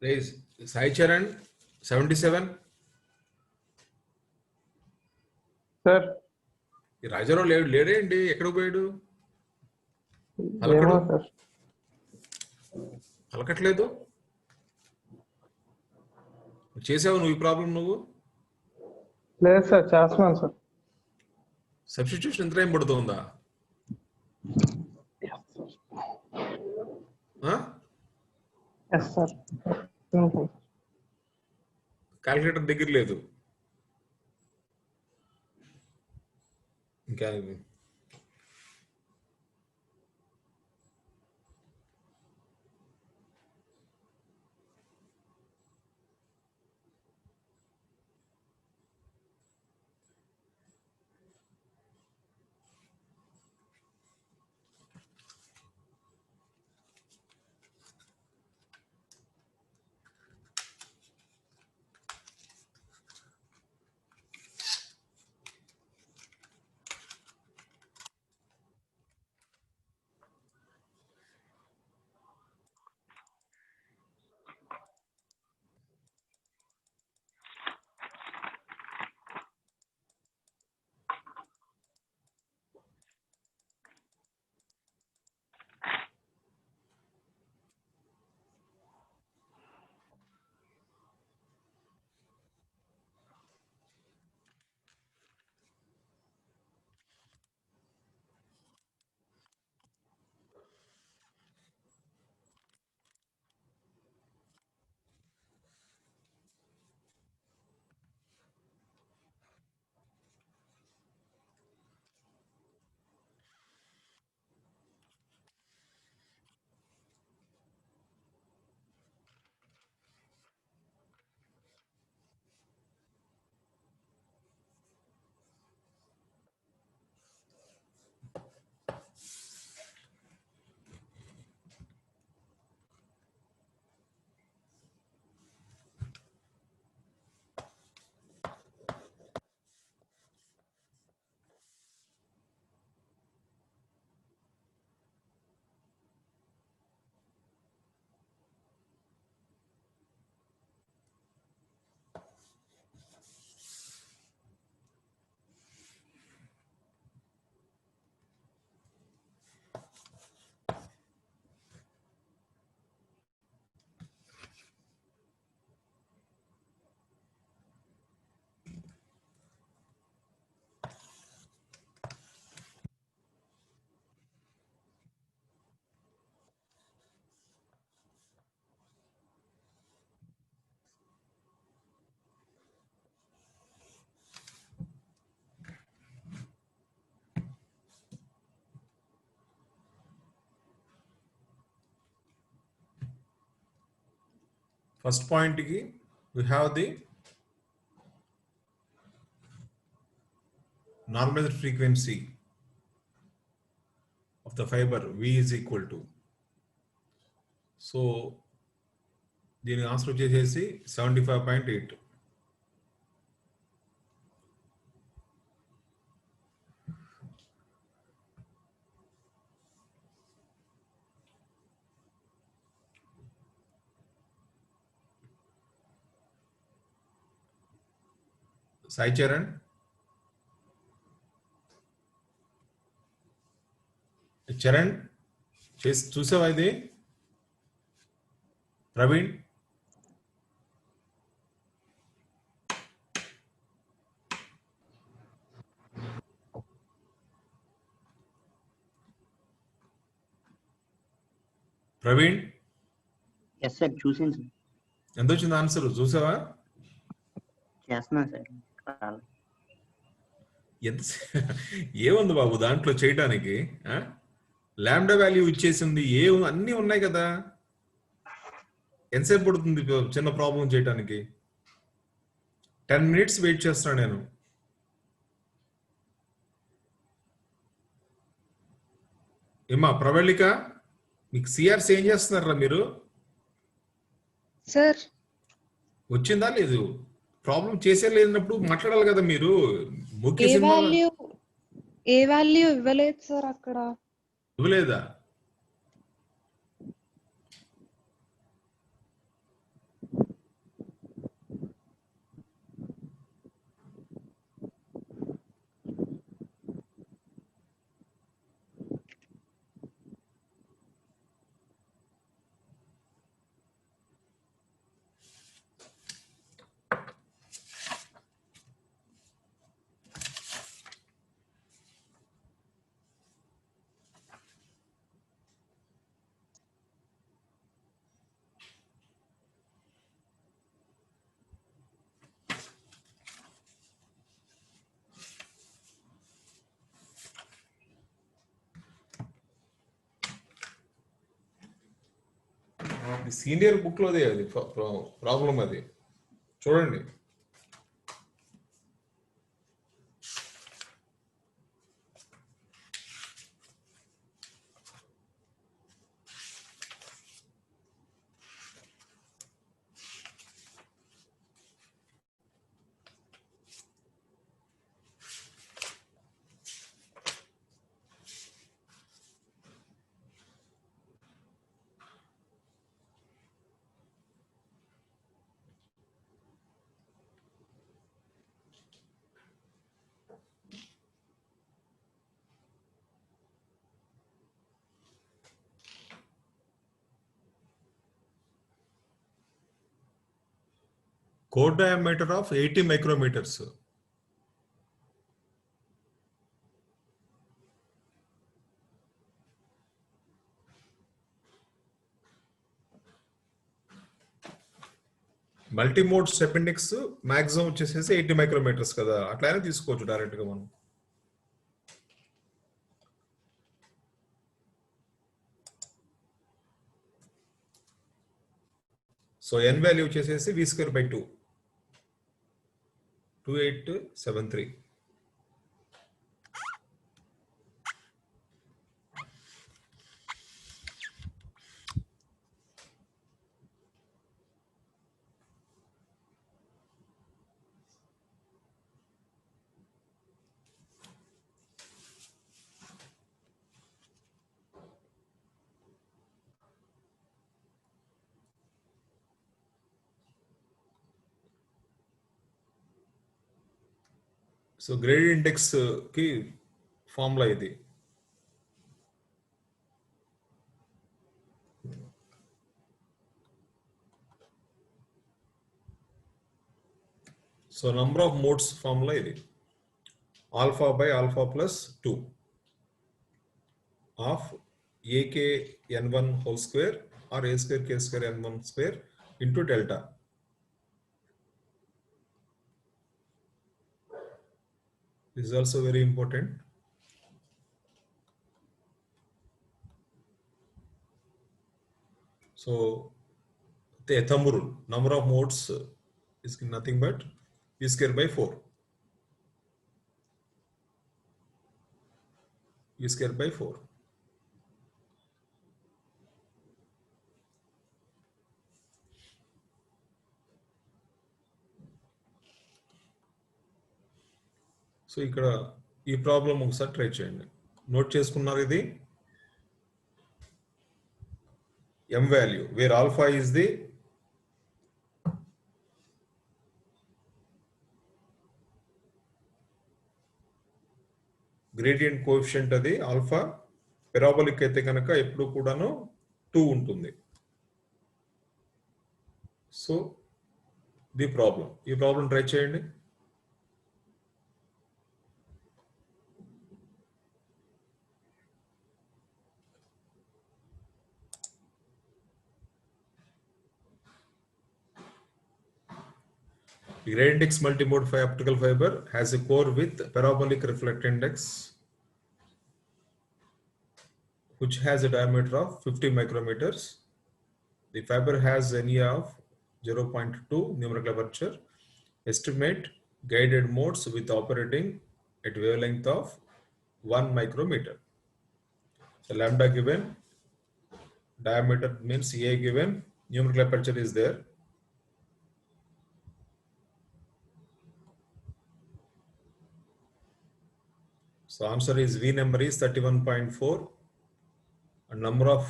Speaker 1: రైజ్ సాయి చరణ్ 77.
Speaker 3: సార్
Speaker 1: ఈ రాజారావు లేడేంటి, ఎక్కడ పోయాడు?
Speaker 3: ఏమో సార్.
Speaker 1: పలకట్లేదు. చేసావు నువ్వు ఈ ప్రాబ్లం? నువ్వు
Speaker 3: లేదు సార్, చేస్తున్నాను సార్.
Speaker 1: సబ్స్టిట్యూషన్ ఎంత టైం పడుతుందా?
Speaker 3: Yes sir.
Speaker 1: క్యాలిక్యులేటర్ దగ్గర లేదు ఇంకా. ఫస్ట్ పాయింట్ కి we have the normalized frequency of the fiber V is equal to, so దీని ఆన్సర్ వచ్చేసి 75.8. సాయి చరణ్ చూసావా ఇది? ప్రవీణ్
Speaker 6: ఎస్ సార్, చూసాను సార్.
Speaker 1: ఎంత వచ్చింది ఆన్సర్ చూసావా?
Speaker 6: చేస్తున్నాను సార్.
Speaker 1: ఎంత ఏముంది బాబు దాంట్లో చేయటానికి? లాంబ్డా వాల్యూ ఇచ్చేసింది, అన్నీ ఉన్నాయి కదా. ఎంతసేపు పడుతుంది చిన్న ప్రాబ్లం చేయటానికి? 10 minutes వెయిట్ చేస్తున్నాను నేను. ఏమా ప్రవళిక, మీకు సిఆర్సి ఏం చేస్తున్నారా మీరు?
Speaker 2: సార్
Speaker 1: వచ్చిందా లేదు? ప్రాబ్లం చేసే లేనప్పుడు మాట్లాడాలి కదా మీరు. ముఖ్య
Speaker 2: ఏ
Speaker 1: సినిమా
Speaker 2: వాల్యూ ఇవ్వలేదు సార్ అక్కడ.
Speaker 1: ఇవ్వలేదా? సీనియర్ బుక్ లోదే అది ప్రాబ్లం. అది చూడండి. Core diameter of 80 micrometers. Multimode appendix maximum వచ్చేసేసి 80 మైక్రోమీటర్స్ కదా, అట్లయినా తీసుకోవచ్చు డైరెక్ట్ గా మనం. సో n వాల్యూ వచ్చేసేసి v²/2 2873. సో గ్రేడ్ ఇండెక్స్ కి ఫార్ములా ఇది. So number of modes formula ఇది. Alpha by alpha plus 2 of AK_n1 whole square or A²K²n1 square into delta. This is also very important. So the thumb rule, number of modes is nothing but v²/4. v²/4. So ఇక్కడ ఈ problem ఒకసారి try చేయండి. Note చేసుకున్నారు ఇది. m value where alpha is the gradient coefficient, అది alpha. Parabolic అయితే కనుక ఎప్పుడు కూడాను 2 ఉంటుంది. సో ది ప్రాబ్లం, ఈ ప్రాబ్లం ట్రై చేయండి. The gradient index multimode optical fiber has a core with parabolic reflected index which has a diameter of 50 micrometers. The fiber has an NA of 0.2 numerical aperture. Estimate guided modes with operating at wavelength of 1 micrometer. So lambda given, diameter means A given, numerical aperture is there. So answer is V number is 31.4 and number of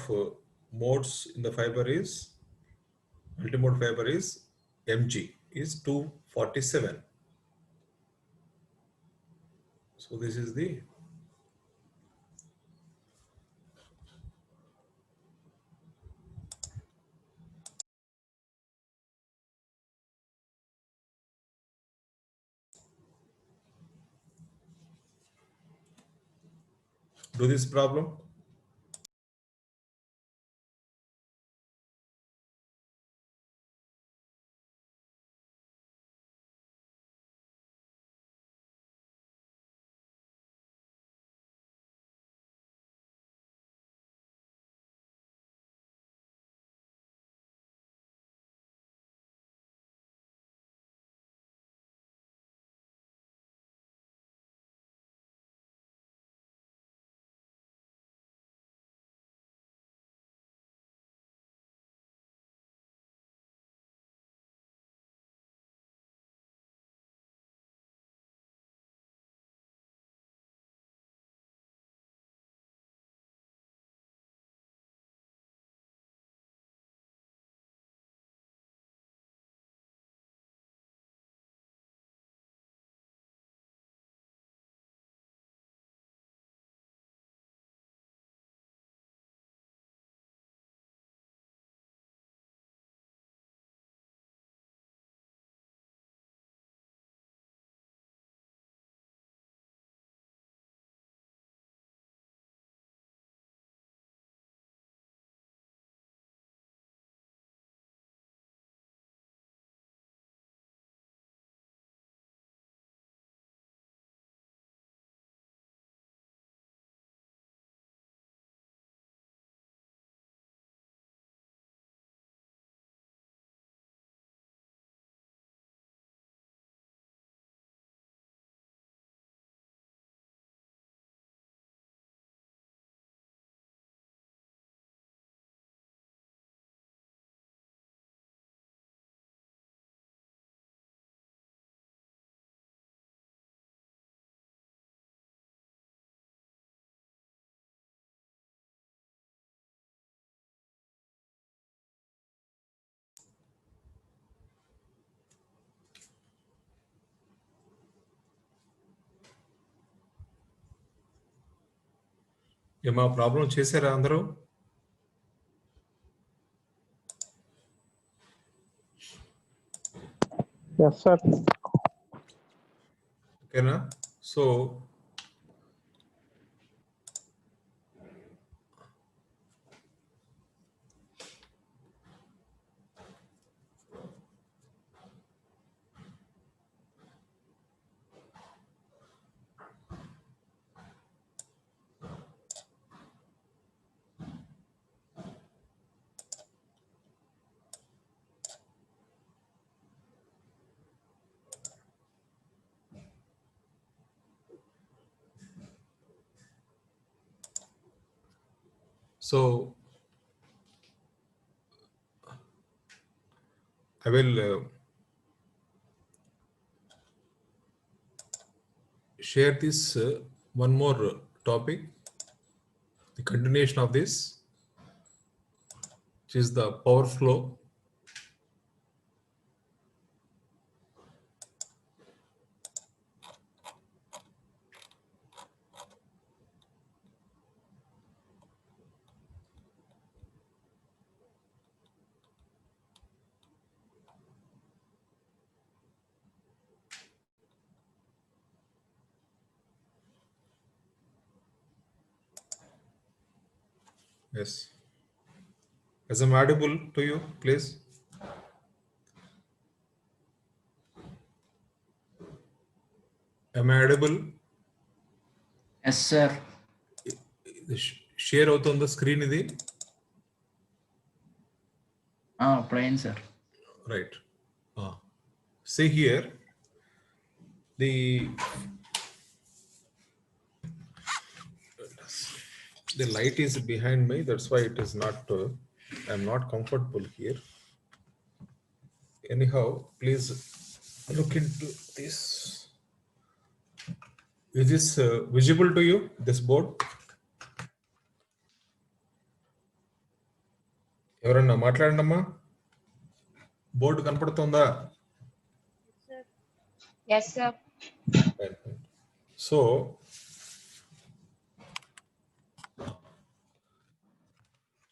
Speaker 1: modes in the fiber is, multimode fiber is Mg is 247. So this is the do this problem. ఏమా problem చేశారా అందరూ?
Speaker 3: Yes, sir.
Speaker 1: ఓకేనా? So I will share this one more topic, the continuation of this, which is the power flow. Yes. As I'm audible to you, please. Am I audible?
Speaker 7: Yes, sir.
Speaker 1: Share out on the screen idi.
Speaker 7: Plain, sir.
Speaker 1: Right. See here, the light is behind me. That's why it is not. I'm not comfortable here. Anyhow, please look into this. Is this visible to you, this board? ఎవరన్నా మాట్లాడండి అమ్మా. Board కనపడుతుందా?
Speaker 2: Yes, sir.
Speaker 1: So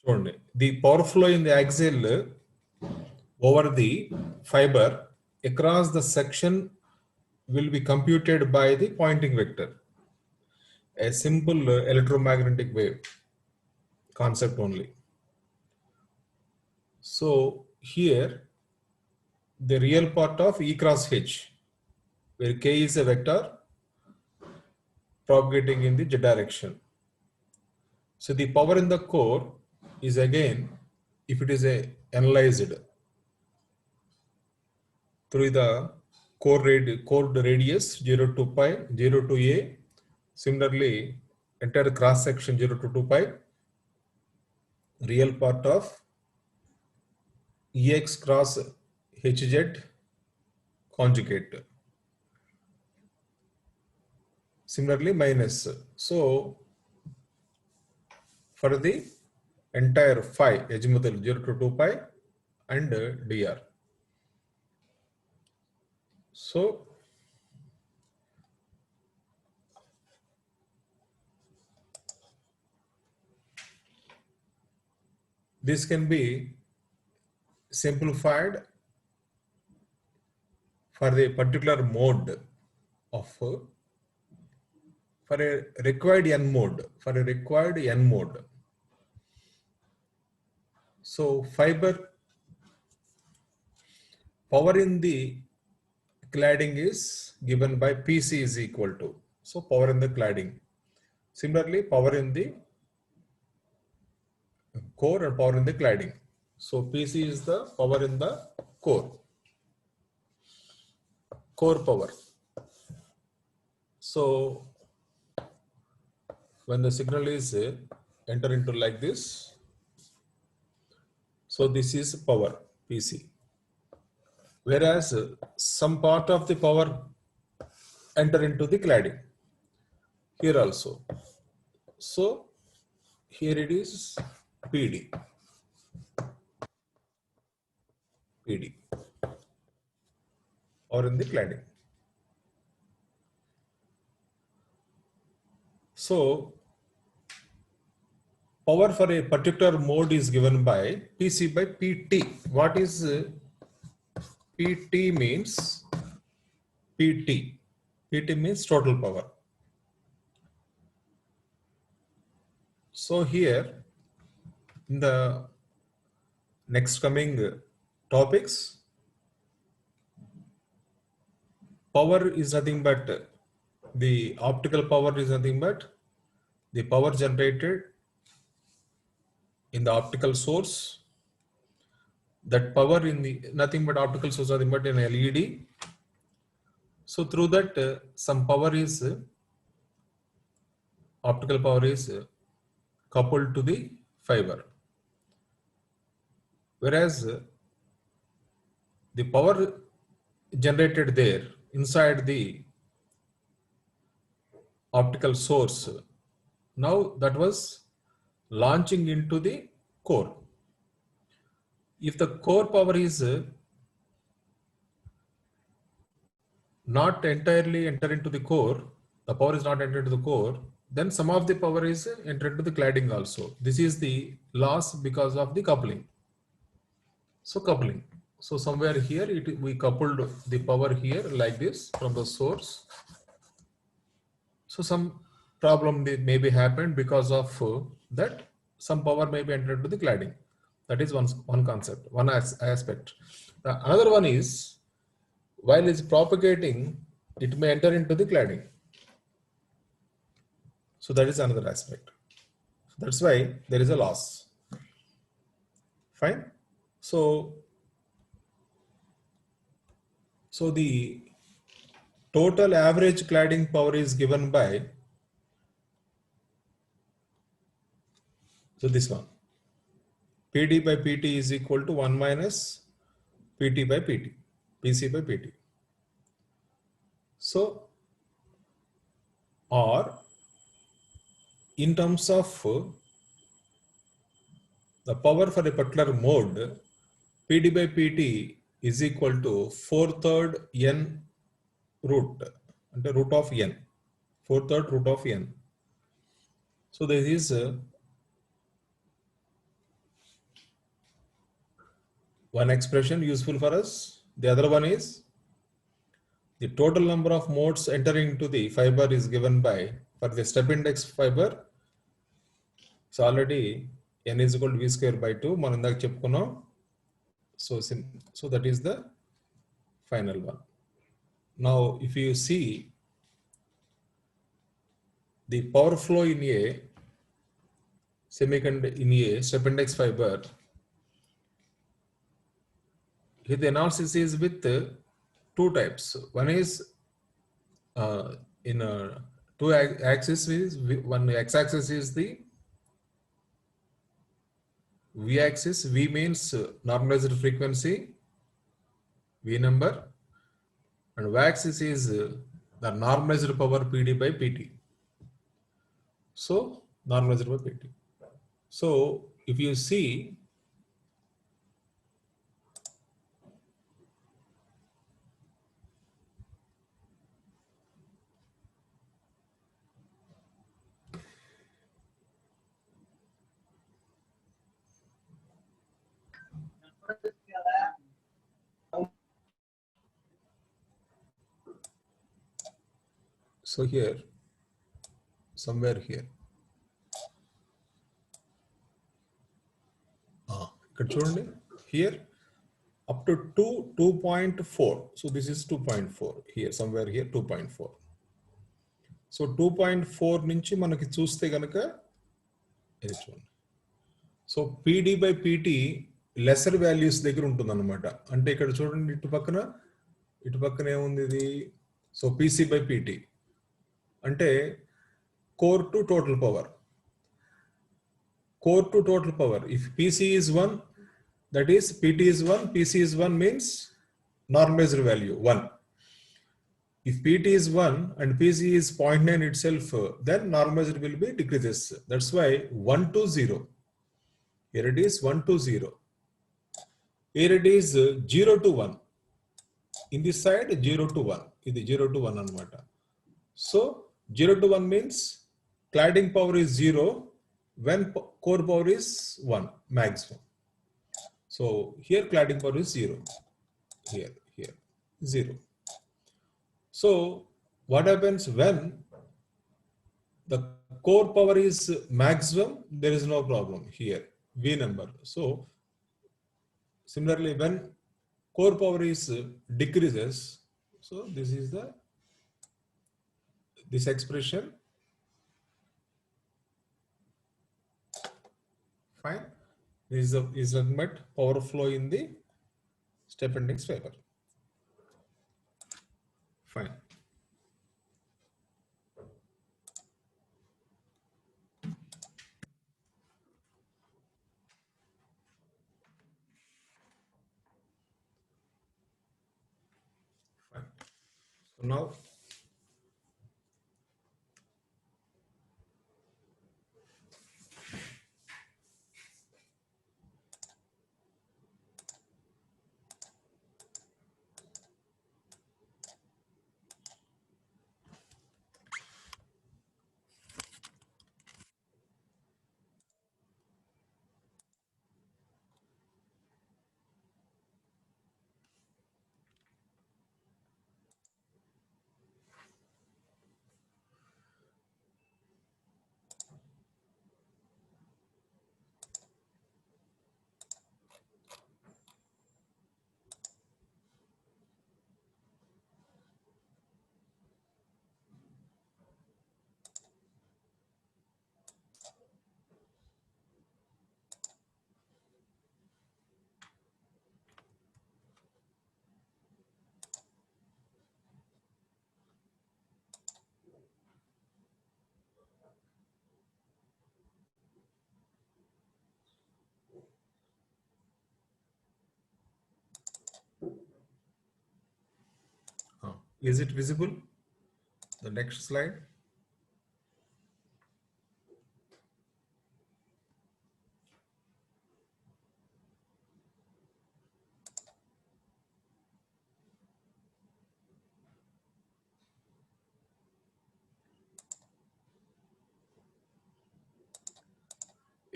Speaker 1: చూడండి, the power flow in the axial over the fiber across the section will be computed by the Poynting vector, a simple electromagnetic wave concept only. So here the real part of E cross H, where K is a vector propagating in the z direction. So the power in the core is again, if it is analyzed through the core radius 0 to pi, 0 to a, similarly entire cross section 0 to 2 pi, real part of Ex cross Hz conjugate, similarly minus. So for the entire phi azimuthal 0 to 2 pi and dr. So this can be simplified for the particular mode of for a required n mode. So fiber power in the cladding is given by PC is equal to, so power in the cladding. Similarly, power in the core and power in the cladding. So PC is the power in the core power. So when the signal is enter into like this, so this is power PC. Whereas some part of the power enter into the cladding here also. So here it is PD or in the cladding. So power for a particular mode is given by PC by PT. What is PT means? PT means total power. So here in the next coming topics, power is nothing but the optical power is nothing but the power generated in the optical source. That power in the nothing but optical source, nothing but in LED. So through that some power is optical power is coupled to the fiber, whereas the power generated there inside the optical source, now that was launching into the core. If the core power is not entirely enter into the core, the power is not entered into the core, then some of the power is entered into the cladding also. This is the loss because of the coupling. So coupling. So somewhere here we coupled the power here like this from the source. So some problem may be happened because of that. Some power may be entered into the cladding. That is one concept, one aspect. Another one is, while it's propagating, it may enter into the cladding. So that is another aspect. That's why there is a loss. Fine. So the total average cladding power is given by, so this one, PD by PT is equal to 1 minus PT by PT, PC by PT. So or in terms of the power for a particular mode, PD by PT is equal to 4/3 n root, and the root of n, 4/3 root of n. So this is one expression useful for us. The other one is the total number of modes entering into the fiber is given by, for the step index fiber, so already n is equal to v square by 2 మనం ఇందాక చెప్పుకున్నాం. So that is the final one. Now if you see the power flow in a step index fiber, here the analysis is with two types. One is in two axis is, one x-axis is the v-axis. V means normalized frequency, v number, and y-axis is the normalized power PD by PT. So normalized by PT. So if you see, so here, somewhere here, ఇక్కడ చూడండి, here up to 2.4. So this is 2.4 here, somewhere here 2.4. So 2.4 నుంచి మనకి చూస్తే కనుక ఇది చూడండి. So PD by PT lesser values దగ్గర ఉంటుంది అనమాట. అంటే ఇక్కడ చూడండి, ఇటు పక్కన ఏముంది ఇది, సో PC by PT అంటే core to total power. Core to total power. If PC is 1, that is PT is 1, PC is 1 means normalized value 1. If PT is 1 and PC is 0.9 itself, then normalized will be decreases. That's why 1 to 0. Here it is 1 to 0. Here it is 0 to 1. In this side 0 to 1. This is 0 to 1 anamata. So 0 to 1 means cladding power is 0 when core power is 1 maximum. So here cladding power is 0. Here 0. So what happens when the core power is maximum? There is no problem here, V number. So similarly, when core power is decreases, so this is this expression. Fine. This is nothing but power flow in the step index fiber. Fine. Fine. So now is it visible? The next slide.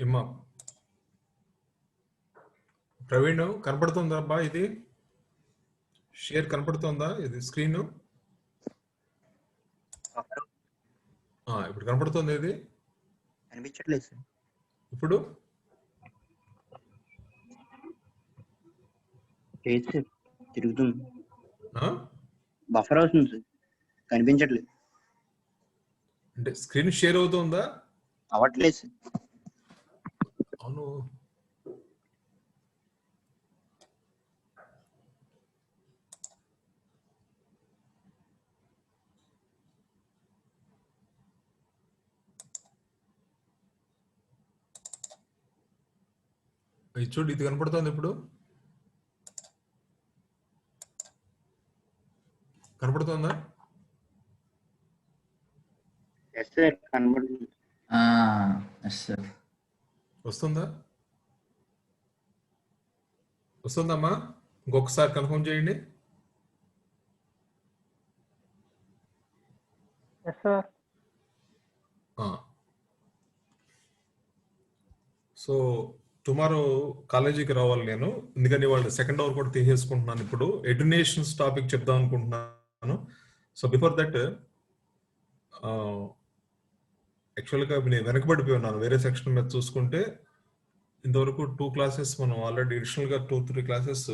Speaker 1: ఏమ్మా ప్రవీణ్ కనపడుతుందా అబ్బా? ఇది share కనపడుతుందా? ఇది screen ఇప్పుడు కనపడుతుంది. ఇది
Speaker 6: కనిపించట్లేదు సార్.
Speaker 1: ఇప్పుడు
Speaker 6: లేదు సార్, తిరుగుతుంది.
Speaker 1: ఆ?
Speaker 6: బఫర్ అవుతుంది సార్, కనిపించట్లేదు.
Speaker 1: అంటే స్క్రీన్ షేర్ అవుతుందా?
Speaker 6: అవ్వట్లేదు సార్.
Speaker 1: అవును. ఇది చూడు, ఇది కనపడుతుంది. ఇప్పుడు కనపడుతుందా?
Speaker 6: ఎస్ సార్, కనబడుతుంది.
Speaker 7: Yes sir.
Speaker 1: వస్తుందా? వస్తుందమ్మా? ఇంకొకసారి కన్ఫర్మ్ చేయండి.
Speaker 3: Yes sir.
Speaker 1: సో టుమారో కాలేజీకి రావాలి నేను, ఎందుకని వాళ్ళు సెకండ్ అవర్ కూడా తీసేసుకుంటున్నాను. ఇప్పుడు ఎడ్యునేషన్స్ టాపిక్ చెప్దాం అనుకుంటున్నాను. సో బిఫోర్ దట్ యాక్చువల్గా నేను వెనకబడిపోయి ఉన్నాను. వేరే సెక్షన్ మీద చూసుకుంటే ఇంతవరకు 2 క్లాసెస్ మనం ఆల్రెడీ అడిషనల్గా 2-3 క్లాసెస్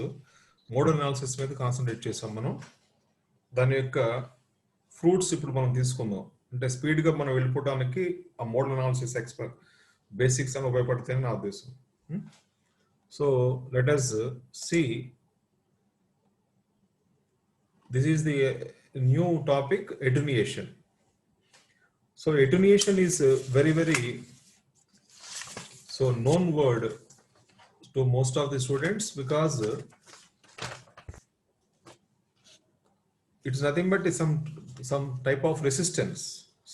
Speaker 1: మోడల్ అనాలిసిస్ మీద కాన్సన్ట్రేట్ చేసాం మనం. దాని యొక్క ఫ్రూట్స్ ఇప్పుడు మనం తీసుకుందాం. అంటే స్పీడ్గా మనం వెళ్ళిపోవడానికి ఆ మోడల్ అనాలిసిస్ ఎక్స్పర్ట్ బేసిక్స్ అని ఉపయోగపడతాయని నా ఉద్దేశం. So let us see, this is the new topic, attenuation. So attenuation is very so known word to most of the students, because it's nothing but some type of resistance.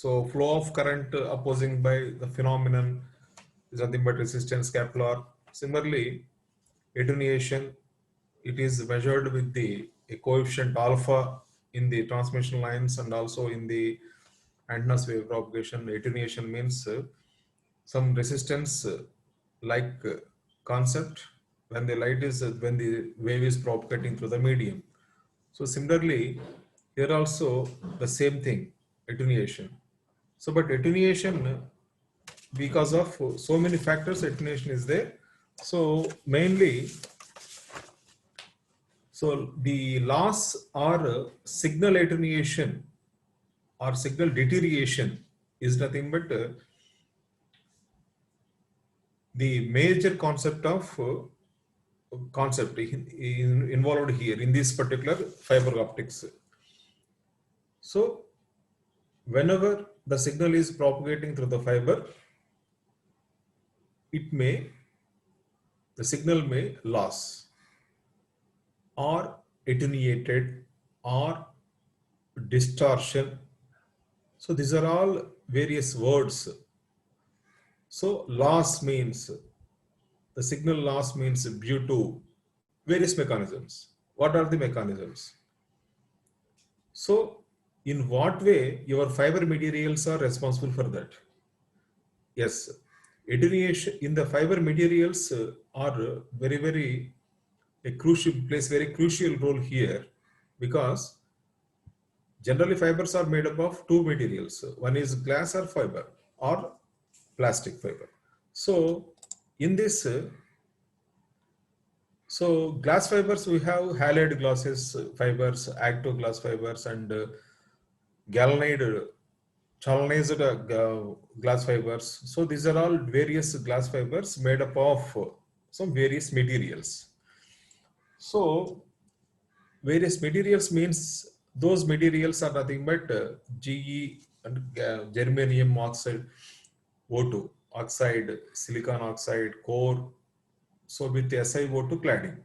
Speaker 1: So flow of current opposing by the phenomenon is nothing but resistance, capital R. Similarly, attenuation, it is measured with the a coefficient alpha in the transmission lines and also in the antennas wave propagation. Attenuation means some resistance like concept when the light is when the wave is propagating through the medium. So similarly, here also the same thing, attenuation. So but attenuation, because of so many factors, attenuation is there. So mainly, so the loss or signal attenuation or signal deterioration is nothing but the major concept of involved here in this particular fiber optics. So whenever the signal is propagating through the fiber, the signal may loss or attenuated or distortion. So these are all various words. So loss means, the signal loss means due to various mechanisms. What are the mechanisms? So in what way your fiber materials are responsible for that? Yes, attenuation in the fiber materials are very a crucial, plays very crucial role here, because generally fibers are made up of 2 materials. One is glass or fiber or plastic fiber. So in this, so glass fibers, we have halide glasses fibers, acto glass fibers, and chalonized glass fibers. So these are all various glass fibers made up of some various materials. So various materials means those materials are nothing but GE and germanium oxide, O2 oxide, silicon oxide, core. So with SiO2 cladding.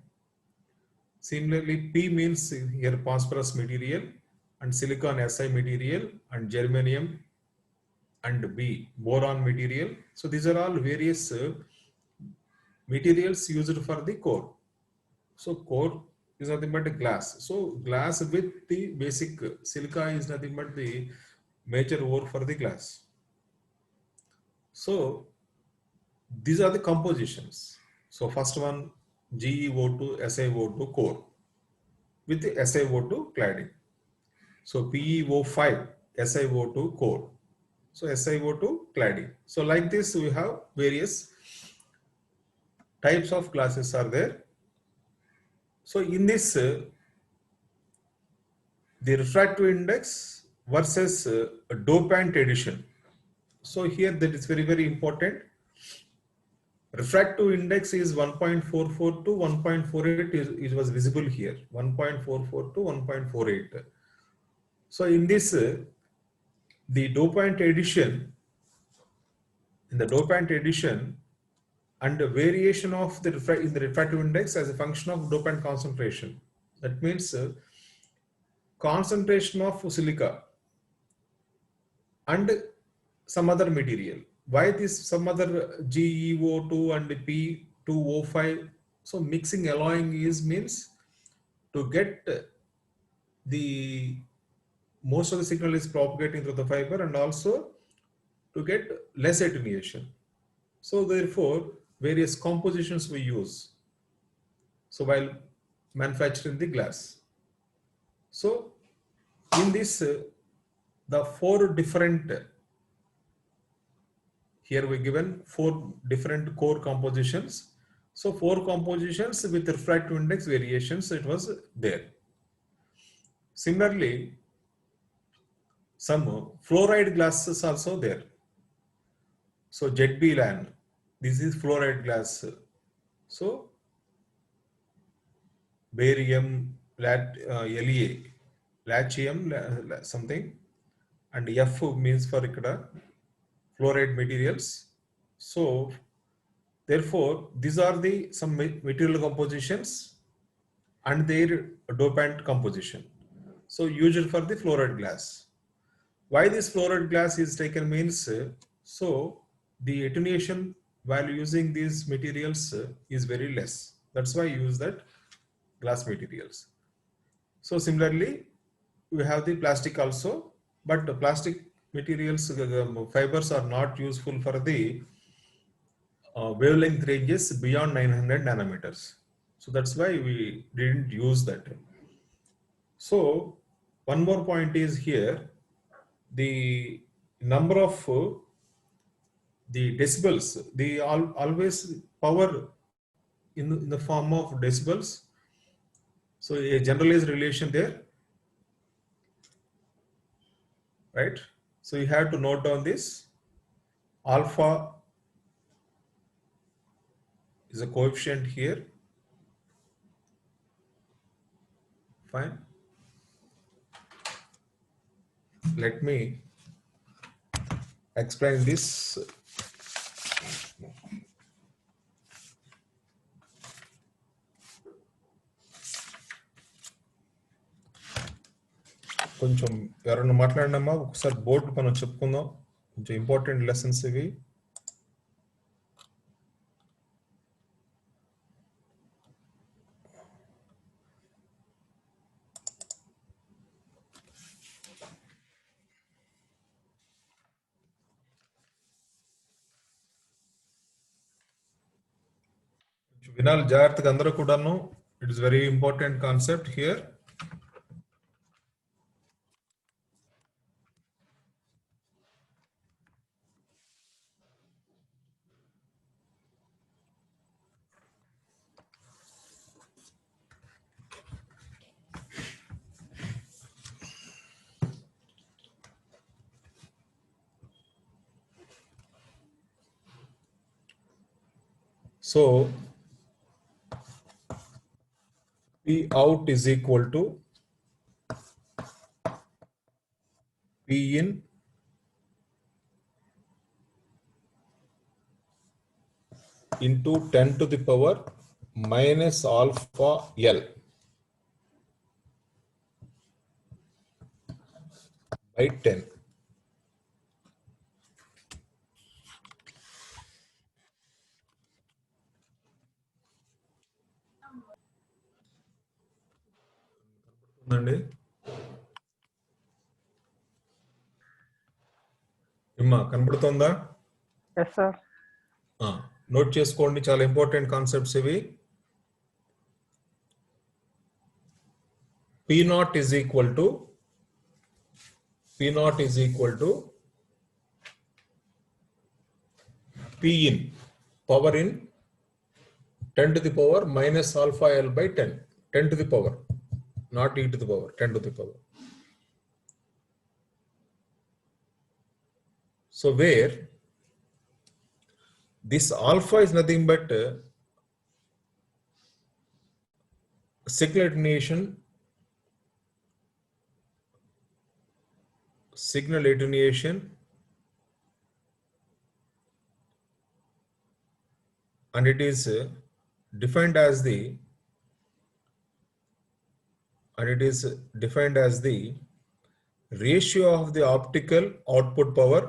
Speaker 1: Similarly, P means here phosphorus material, and silicon Si material, and germanium, and B boron material. So these are all various materials used for the core. So core is nothing but a glass. So glass with the basic silica is nothing but the major ore for the glass. So these are the compositions. So first one, GeO2, SiO2 core with the SiO2 cladding. So PeO5, SiO2 core. So SiO2 cladding. So like this, we have various types of classes are there. So in this, the refractive index versus dopant addition. So here that is very, very important. Refractive index is 1.44 to 1.48 it was visible here, 1.44 to 1.48. So in this, the dopant addition, in the dopant addition and the variation of the in the refractive index as a function of dopant concentration. That means concentration of silica and some other material. Why this some other GeO2 and P2O5? So mixing alloying is means to get the most of the signal is propagating through the fiber and also to get less attenuation. So therefore, various compositions we use. So while manufacturing the glass. So in this, the four different, here we given four different core compositions. So four compositions with refractive index variations, it was there. Similarly, some fluoride glasses also there. So ZB-LAN, this is fluoride glass. So barium, LEA, latium, something, and F means for ikkada fluoride materials. So therefore, these are the some material compositions and their dopant composition. So used for the fluoride glass. Why this fluoride glass is taken means, so the attenuation while using these materials is very less. That's why I use that glass materials. So similarly, we have the plastic also, but the plastic materials, fibers are not useful for the wavelength ranges beyond 900 nanometers. So that's why we didn't use that. So one more point is here, the number of the decibels, they always power in the form of decibels. So a generalized relation there, right? So you have to note down this. Alpha is a coefficient here. Fine. Let me explain this. కొంచెం ఎవరైనా మాట్లాడినమ్మా ఒకసారి board మనం చెప్పుకుందాం, కొంచెం important lessons ఇవి. వినాలి జాగ్రత్తగా అందరూ కూడాను. It is very important concept here. So P out is equal to P in into 10 to the power minus alpha L by 10. అండి కనబడుతుందా?
Speaker 3: Yes, sir.
Speaker 1: నోట్ చేసుకోండి, చాలా ఇంపార్టెంట్ కాన్సెప్ట్స్ ఇవి. P naught is equal to P in, power in 10 to the power minus alpha L by 10. 10 to the power, not e to the power, 10 to the power. So where this alpha is nothing but signal attenuation, and it is defined as the ratio of the optical output power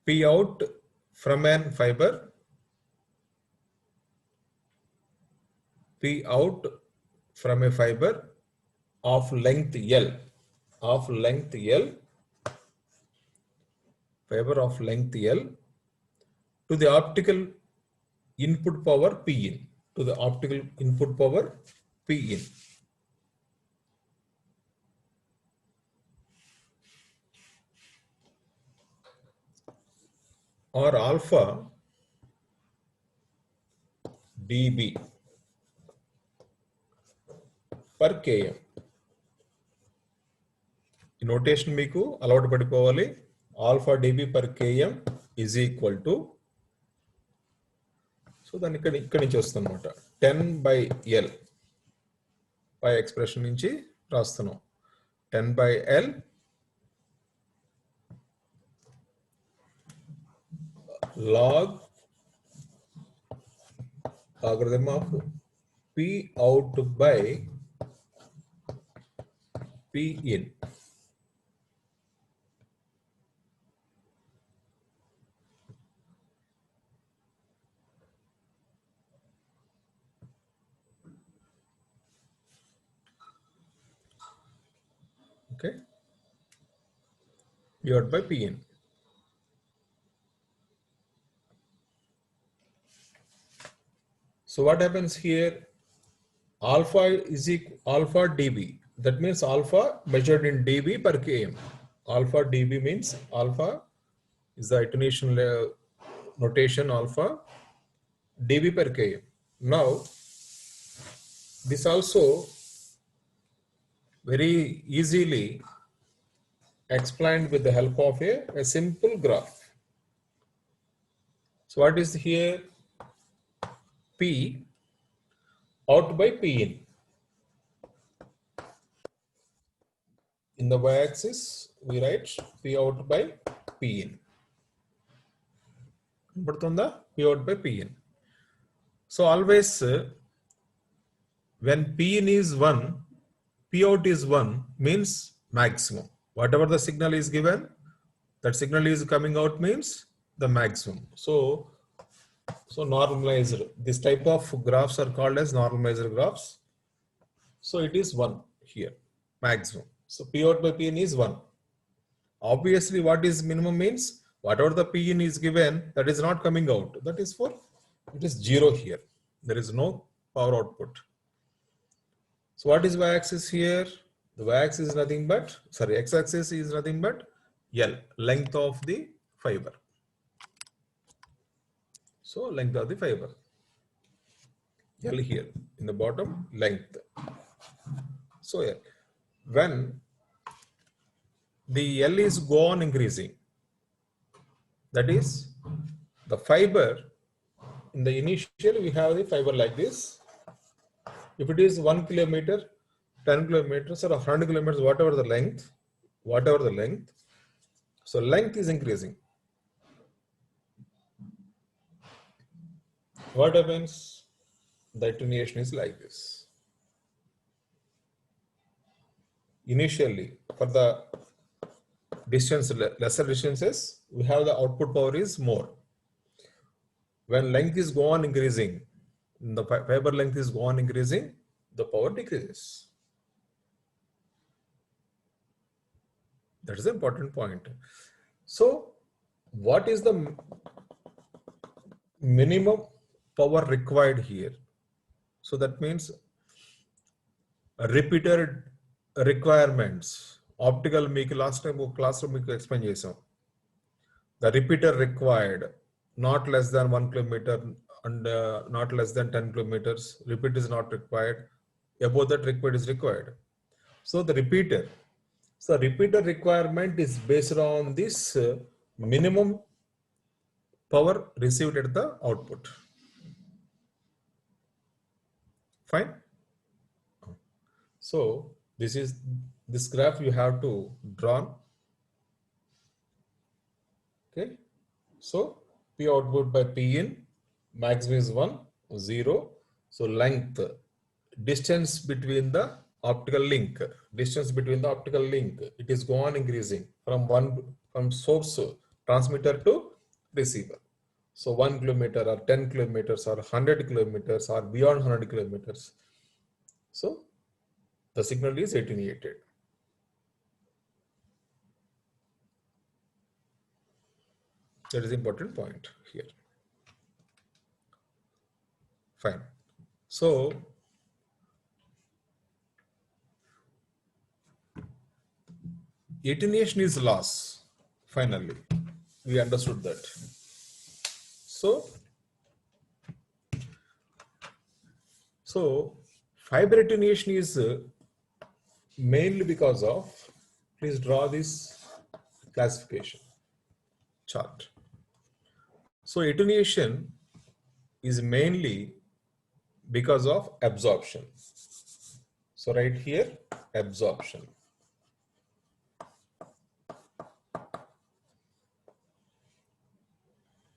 Speaker 1: P out from an fiber of length L, fiber of length L to the optical input power P in, or alpha dB per km. ఈ నోటేషన్ మీకు అలవాటు పడిపోవాలి. Alpha dB per km is equal to, సో దాన్ని ఇక్కడ నుంచి వస్తుంది అనమాట, 10/L పై ఎక్స్ప్రెషన్ నుంచి రాస్తున్నాం. 10/L logarithm of P out by P in. Okay, divided by P in. So what happens here? Alpha is equal alpha dB. That means alpha measured in dB per km. Alpha dB means alpha is the attenuation notation, alpha dB per km. Now this also very easily explained with the help of a simple graph. So what is here? P out by P in. In the y-axis, we write P out by P in. P out by P in. So always when P in is 1, P out is 1 means maximum. Whatever the signal is given, that signal is coming out means the maximum. So normalized, this type of graphs are called as normalized graphs. So it is 1 here, maximum. So P out by P in is 1. Obviously, what is minimum means whatever the P in is given, that is not coming out. That is for, it is 0 here. There is no power output. So what is y-axis here? The y-axis is nothing but, sorry, x-axis is nothing but L, length of the fiber. So length of the fiber, L here in the bottom, length. So when the L is go on increasing, that is the fiber in the initial, we have the fiber like this. If it is 1 kilometer, 10 kilometers or 100 kilometers, whatever the length, so length is increasing. What happens? The attenuation is like this. Initially, for the distance, lesser distances, we have the output power is more. When length is go on increasing, the fiber length is go on increasing, the power decreases. That is the important point. So what is the minimum power required here? So that means repeated requirements. Optical మీకు last time class లో మీకు explain చేసాం. The repeater required not less than 1 kilometer and not less than 10 kilometers. Repeat is not required. Above that required is required. So the repeater. So repeater requirement is based on this minimum power received at the output. Fine. So this graph you have to draw. Okay. So P output by P in, maximum is 1, 0. So length, distance between the optical link, it is go on increasing from source transmitter to receiver. So 1 kilometer or 10 kilometers or 100 kilometers or beyond 100 kilometers. So the signal is attenuated. That is important point here. Fine. So attenuation is loss. Finally, we understood that. So fiber attenuation is mainly because of, please draw this classification chart. So attenuation is mainly because of absorption. So right here, absorption.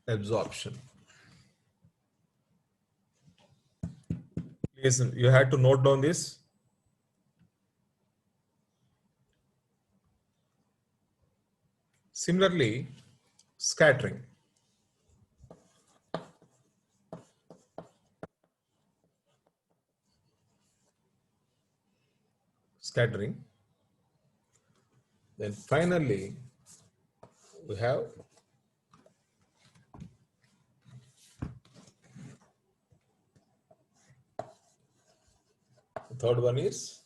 Speaker 1: Absorption. Please, you had to note down this. Similarly, scattering. Scattering. Then finally, we have the third one is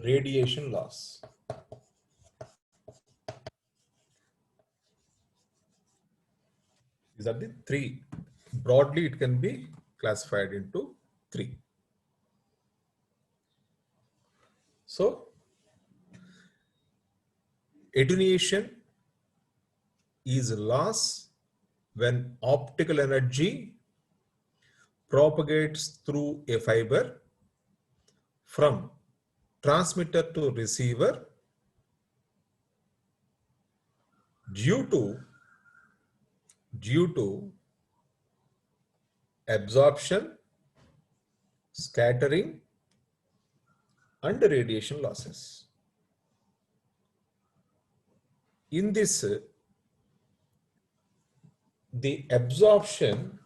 Speaker 1: radiation loss. These are the three. Broadly, it can be classified into three. So, attenuation is loss when optical energy propagates through a fiber from transmitter to receiver due to absorption, scattering, and radiation losses. In this, the absorption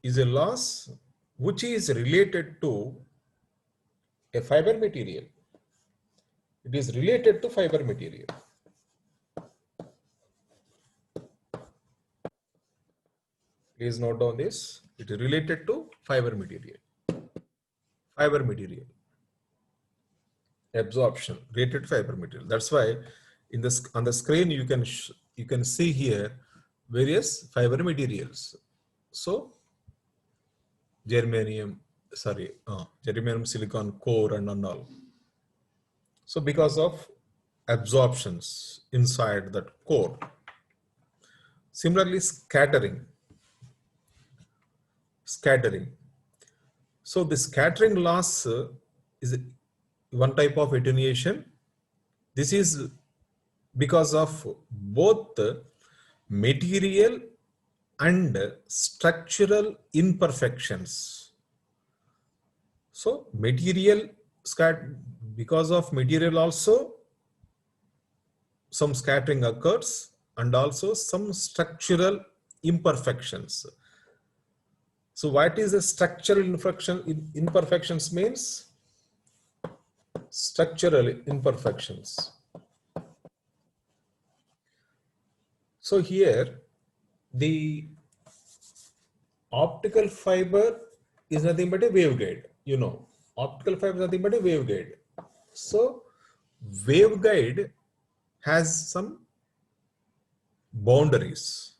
Speaker 1: is a loss which is related to a fiber material. It is related to fiber material. Please note down this. It is related to fiber material. Fiber material. Absorption, related to fiber material. That's why in this on the screen you can see here various fiber materials. So germanium, silicon core and all. So because of absorptions inside that core. Similarly, scattering. So the scattering loss is one type of attenuation. This is because of both material and structural imperfections. So material because of material also some scattering occurs and also some structural imperfections. So what is the structural imperfections means? Structural imperfections. So here the optical fiber is nothing but a waveguide. You know, optical fiber is nothing but a waveguide. So waveguide has some boundaries.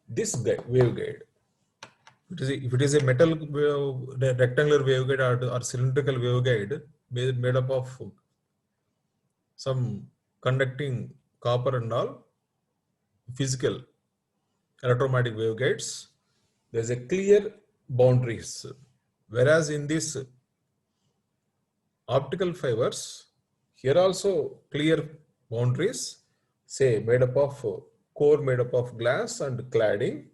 Speaker 1: This waveguide, if it is a metal rectangular waveguide or cylindrical waveguide made up of some conducting copper and all physical electromagnetic waveguides, there's a clear boundaries. Whereas in this optical fibers, here also clear boundaries, say made up of core made up of glass and cladding,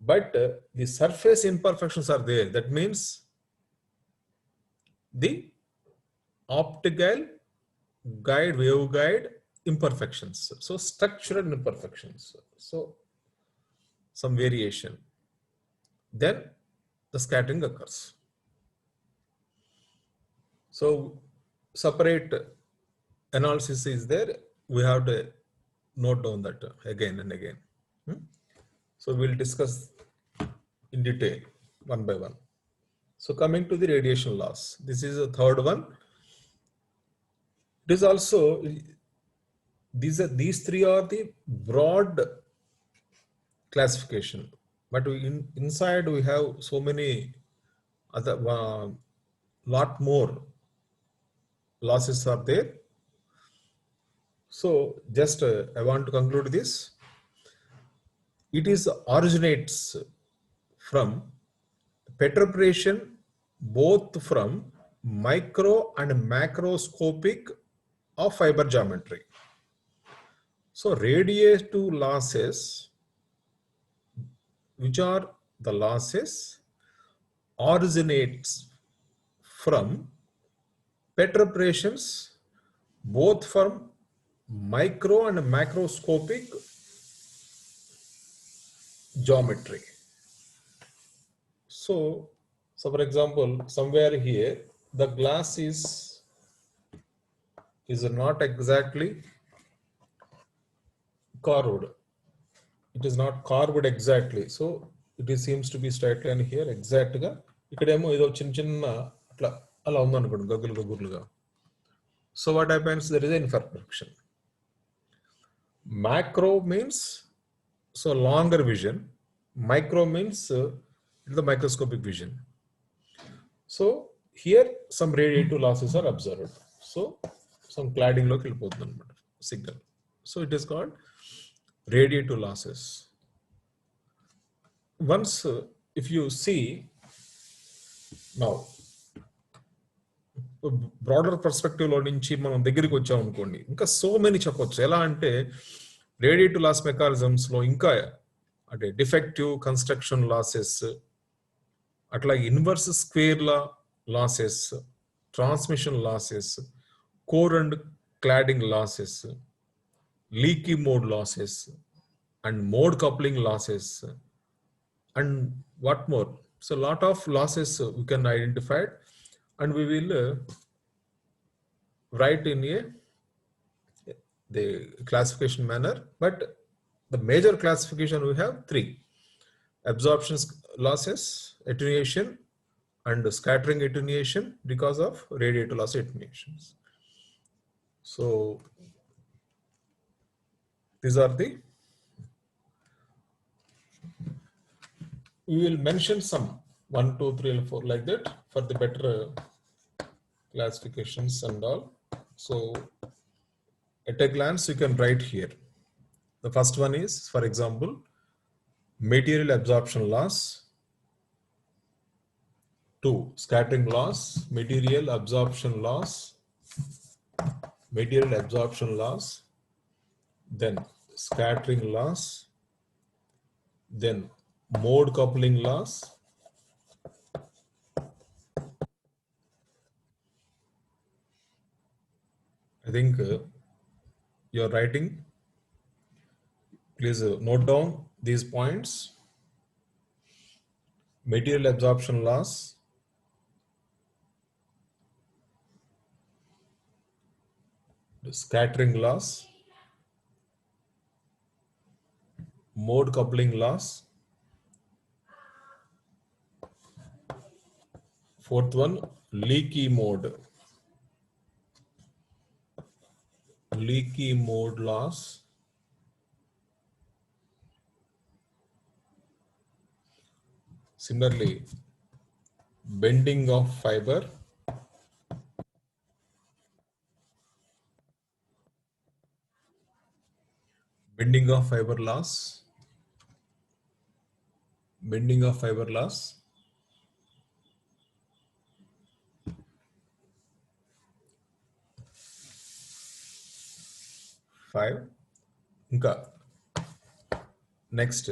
Speaker 1: but the surface imperfections are there. That means the optical guide, waveguide imperfections. So structural imperfections. So some variation. Then the scattering occurs. So separate analysis is there. We have to note down that again and again. So we'll discuss in detail one by one. So coming to the radiation loss, this is the third one. It is also, these three are the broad classification, but inside we have so many other lot more losses are there. So just I want to conclude this. It is originates from perturbation both from micro and macroscopic of fiber geometry. So radiative losses, which are the losses, originates from perturbations both from micro and macroscopic geometry. So for example, somewhere here the glass is not exactly carved. It is not carved exactly. So it seems to be straight line here exact ga. Ikkademo ido chinna atla ala undanukondi gaguluga. So what happens? There is an imperfection. Macro means so longer vision. Micro means the microscopic vision. So here some radiative losses are observed. So some cladding local signal. So it is called radiative losses. Once if you see now broader perspective లో నుంచి మనం దగ్గరికి వచ్చాం అనుకోండి, ఇంకా so many చెప్పొచ్చు. ఎలా అంటే రేడియేటివ్ లాస్ మెకానిజమ్స్ లో ఇంకా అంటే డిఫెక్టివ్ కన్స్ట్రక్షన్ లాసెస్, అట్లా inverse square losses, transmission losses, core and cladding losses, leaky mode losses, and mode coupling losses, and what more? So a lot of losses we can identify, and we will write in the classification manner. But the major classification we have three: absorption losses, attenuation, and scattering attenuation because of radiative loss attenuations. So these are the, we will mention some 1, 2, 3, and 4 like that for the better classifications and all. So at a glance you can write here. The first one is, for example, material absorption loss. 2, scattering loss, material absorption loss, then scattering loss, then mode coupling loss, I think you're writing. Please note down these points. material absorption loss, the scattering loss, mode coupling loss, fourth one, leaky mode loss, similarly bending of fiber, loss, five. ఇంకా next,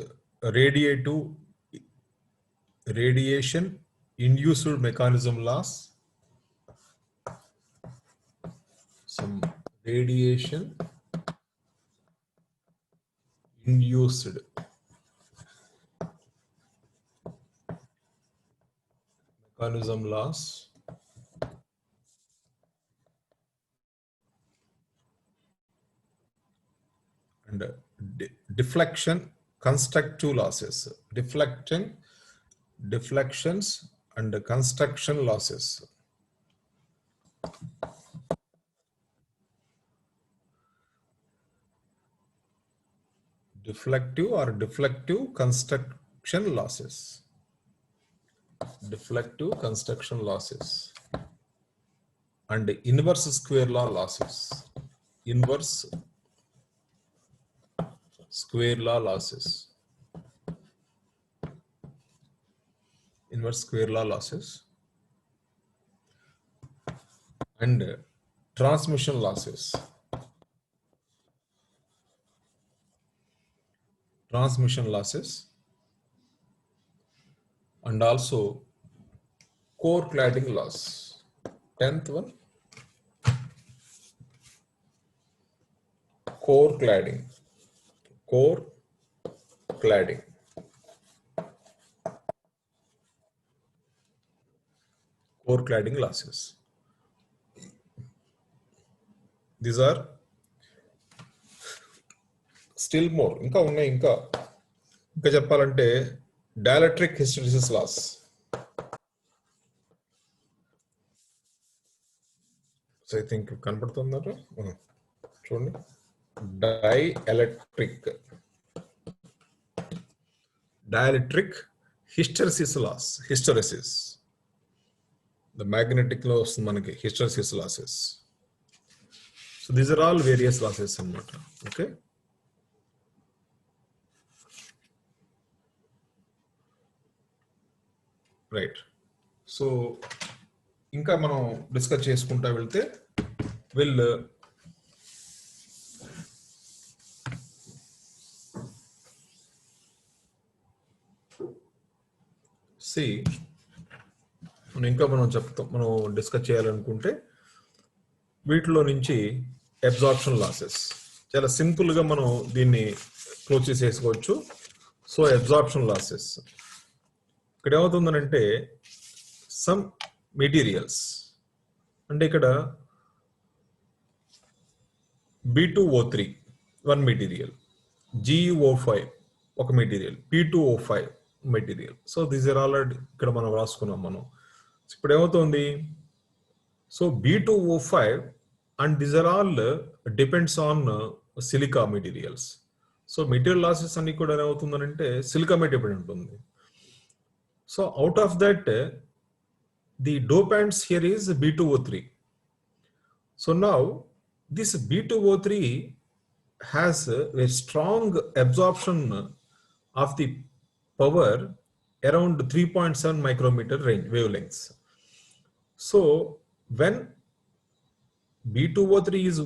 Speaker 1: radiation induced mechanism loss, some radiation induced mechanism loss, and deflection constructive losses, deflections and construction losses. Deflective or deflective construction losses. Deflective construction losses. And inverse square law losses. Inverse square law losses. Inverse square law losses. And transmission losses. Transmission losses. And also core cladding loss. 10th one, core cladding. Core cladding. Core cladding losses. These are still more. ఇంకా ఉన్నాయి. ఇంకా చెప్పాలంటే dielectric hysteresis loss. So I think కనపడుతున్నారు చూడండి. Dielectric hysteresis loss. Hysteresis. The magnetic లో వస్తుంది మనకి hysteresis losses. So these are all various losses అన్నమాట. Okay. రైట్. సో ఇంకా మనం డిస్కస్ చేసుకుంటా వెళ్తే విల్ సి ఇంకా మనం డిస్కస్ చేయాలనుకుంటే వీటిలో నుంచి అబ్జార్ప్షన్ లాసెస్ చాలా సింపుల్ గా మనం దీన్ని క్లోజ్ చేసేసుకోవచ్చు. సో అబ్జార్ప్షన్ లాసెస్ ఇక్కడ ఏమవుతుందనంటే సమ్ మెటీరియల్స్ అంటే ఇక్కడ B2O3 వన్ మెటీరియల్, GeO5 ఒక material, P2O5 material. So these are already ఇక్కడ మనం రాసుకున్నాం మనం. ఇప్పుడు ఏమవుతుంది, so B2O5 and these are all depends on silica materials. So material losses అన్ని కూడా ఏమవుతుందనంటే సిలికా మీద డిపెండ్ ఉంటుంది. So out of that, the dopants here is B2O3. So now this B2O3 has a strong absorption of the power around 3.7 micrometer range wavelengths. So when B2O3 is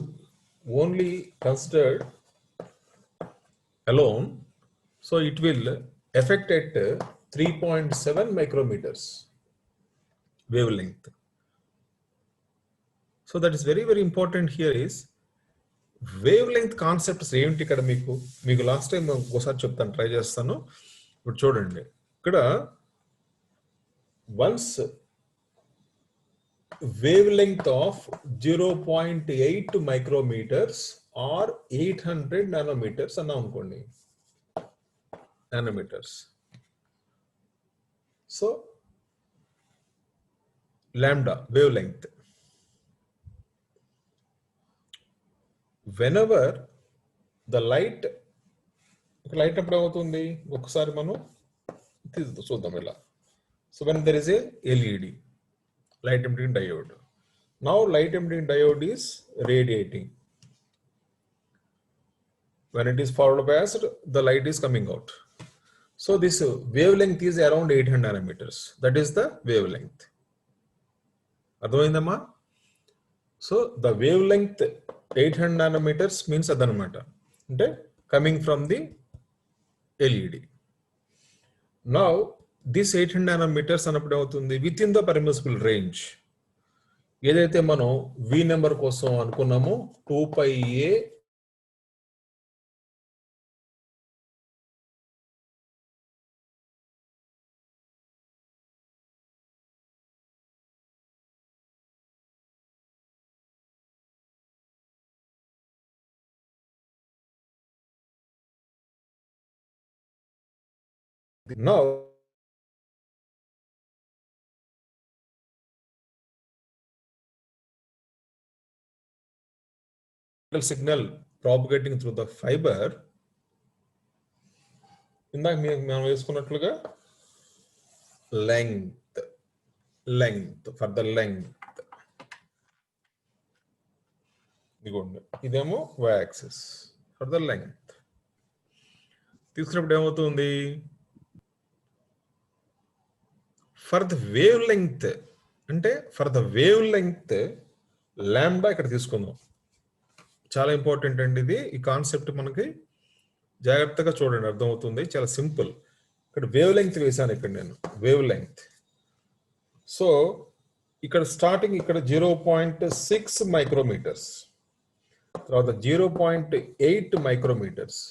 Speaker 1: only considered alone, so it will affect at 3.7 micrometers wavelength. So that is very, very important here is wavelength concepts ఏంటి ఇక్కడ మీకు last time ఒకసారి చెప్తాను, try చేస్తాను. ఇప్పుడు చూడండి ఇక్కడ once wavelength of 0.8 micrometers or 800 nanometers అన్నా అనుకోండి, nanometers. So lambda wavelength, whenever the light ఎప్పుడు అవుతుంది ఒకసారి మనం చూద్దాం ఇలా. So when there is a LED, light emitting diode, now light emitting diode is radiating. When it is forward biased, the light is coming out. So this wavelength is around 800 nanometers. That is the wavelength. అర్థమైందమ్మా? So the wavelength 800 nanometers means అదనమాట, అంటే coming from the LED. Now this 800 nanometers అన్నప్పుడు అవుతుంది with in the permissible range. ఏదైతే మనం V number కోసం అనుకున్నామో 2πA now signal propagating through the fiber, ఇందాక మనం వేసుకున్నట్లుగా length for the length, ఇదిగోండి ఇదేమో y axis for the length. తీసుకున్నప్పుడు ఏమవుతుంది, ఫర్ ద వేవ్ లెంగ్త్ అంటే for the wave length lambda ఇక్కడ తీసుకుందాం. చాలా ఇంపార్టెంట్ అండి ఇది. ఈ కాన్సెప్ట్ మనకి జాగ్రత్తగా చూడండి, అర్థమవుతుంది. చాలా సింపుల్. ఇక్కడ వేవ్ లెంగ్త్ వేసాను, ఇక్కడ నేను వేవ్ లెంగ్త్. సో ఇక్కడ స్టార్టింగ్ ఇక్కడ 0.6 మైక్రోమీటర్స్, తర్వాత 0.8 మైక్రోమీటర్స్,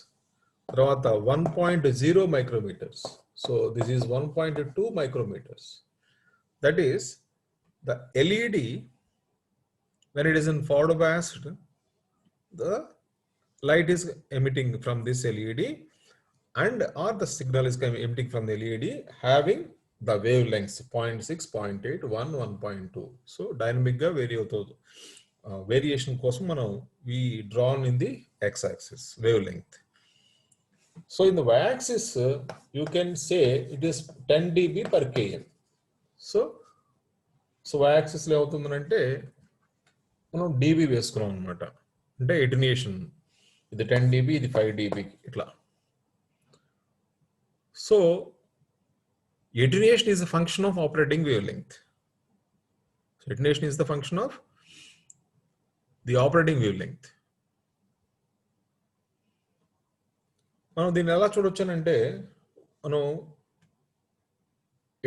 Speaker 1: తర్వాత 1.0 micrometers. So this is 1.2 micrometers. That is the LED, when it is in forward biased, the light is emitting from this LED and or the signal is emitting from the LED having the wavelengths 0.6, 0.8, 1, 1.2. So dynamic ga vary అవుతుంది. Variation కోసం మనం we drawn in the x-axis wavelength. So in the y-axis, you can say it is 10 dB per km. So y-axis లో అవుతుందంటే మనం dB వేసుకున్నాం అనమాట, అంటే ఎటెన్యూయేషన్. ఇది 10 dB, ఇది 5 dB ఇట్లా. So attenuation is a function of operating wavelength. So attenuation is the function of the operating wavelength. మనం దీన్ని ఎలా చూడొచ్చానంటే, మనం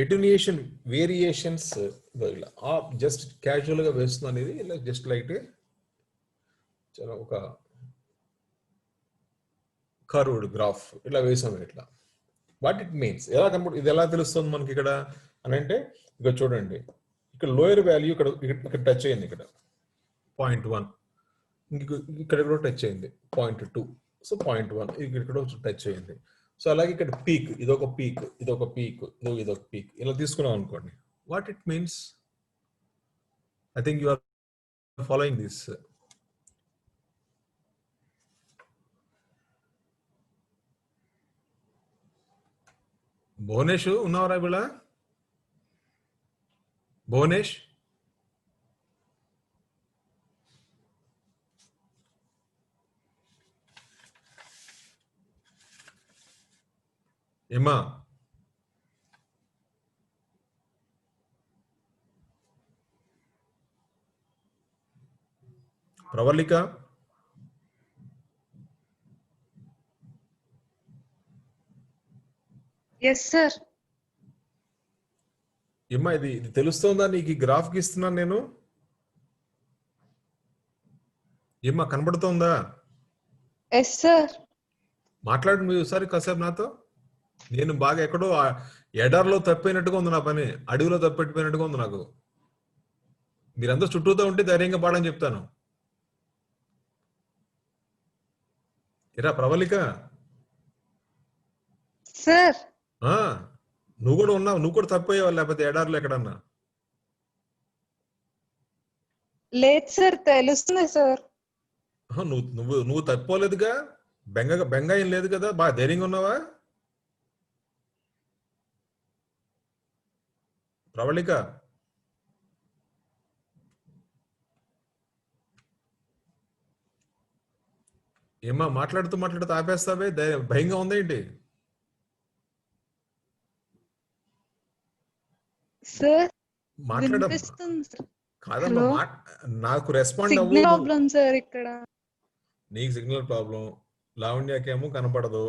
Speaker 1: ఎటెన్యూయేషన్ వేరియేషన్స్ ఇలా జస్ట్ క్యాజువల్గా వేస్తున్నాను. అనేది ఇలా జస్ట్ లైట్ చాలా ఒక కర్వ్డ్ గ్రాఫ్ ఇట్లా వేసాము. ఇట్లా వాట్ ఇట్ మీన్స్, ఎలా కనపడు, ఇది ఎలా తెలుస్తుంది మనకి ఇక్కడ అని అంటే, ఇక్కడ చూడండి, ఇక్కడ లోయర్ వాల్యూ ఇక్కడ టచ్ అయింది, ఇక్కడ 0.1, ఇక్కడ కూడా టచ్ అయింది 0.2. సో 0.1 ఇక్కడ టచ్ అయ్యింది. సో అలాగే ఇక్కడ పీక్, ఇదొక పీక్, ఇదొక పీక్, ఇదొక పీక్, ఇలా తీసుకున్నాం అనుకోండి. What it means, I think you are following this. Bhuvanesh ఉన్నావరా వీళ్ళ? భువనేష్, ఏమా? Pravallika,
Speaker 8: yes sir.
Speaker 1: ఏమ్మా ఇది తెలుస్తుందా నీకు? ఈ గ్రాఫ్ గీస్తున్నాను నేను. ఏమ్మా కనబడుతోందా?
Speaker 8: Yes sir.
Speaker 1: మాట్లాడు మీరు ఒకసారి కాసేపు నాతో. నేను బాగా ఎక్కడో ఎడార్లో తప్పినట్టుగా ఉంది నా పని, అడవిలో తప్పెట్టిపోయినట్టుగా ఉంది నాకు. మీరందరూ చుట్టూతో ఉంటే ధైర్యంగా పాడని చెప్తాను. ఇరా ప్రవళిక,
Speaker 3: సార్
Speaker 1: ఆ, నువ్వు కూడా ఉన్నావు, నువ్వు కూడా తప్పిపోయావు లేకపోతే ఎడార్లో ఎక్కడన్నా?
Speaker 2: లేదు సార్, తెలుస్తుంది సార్.
Speaker 1: నువ్వు నువ్వు నువ్వు తప్పిపోలేదుగా, బెంగ ఏం లేదు కదా, బాగా ధైర్యంగా ఉన్నావా ప్రవళిక? ఏమ్మా మాట్లాడుతూ ఆపేస్తావే, భయంగా ఉందేంటి?
Speaker 2: సార్
Speaker 1: మాట్లాడమ్మా.
Speaker 2: వినిపిస్తుంది సార్.
Speaker 1: కాదమ్మా,
Speaker 2: హలో?
Speaker 1: నాకు రెస్పాండ్ అవ్వు.
Speaker 2: సిగ్నల్ ప్రాబ్లం సార్ ఇక్కడ.
Speaker 1: నీకు సిగ్నల్ ప్రాబ్లం, లావణ్యకేమో కనపడదు,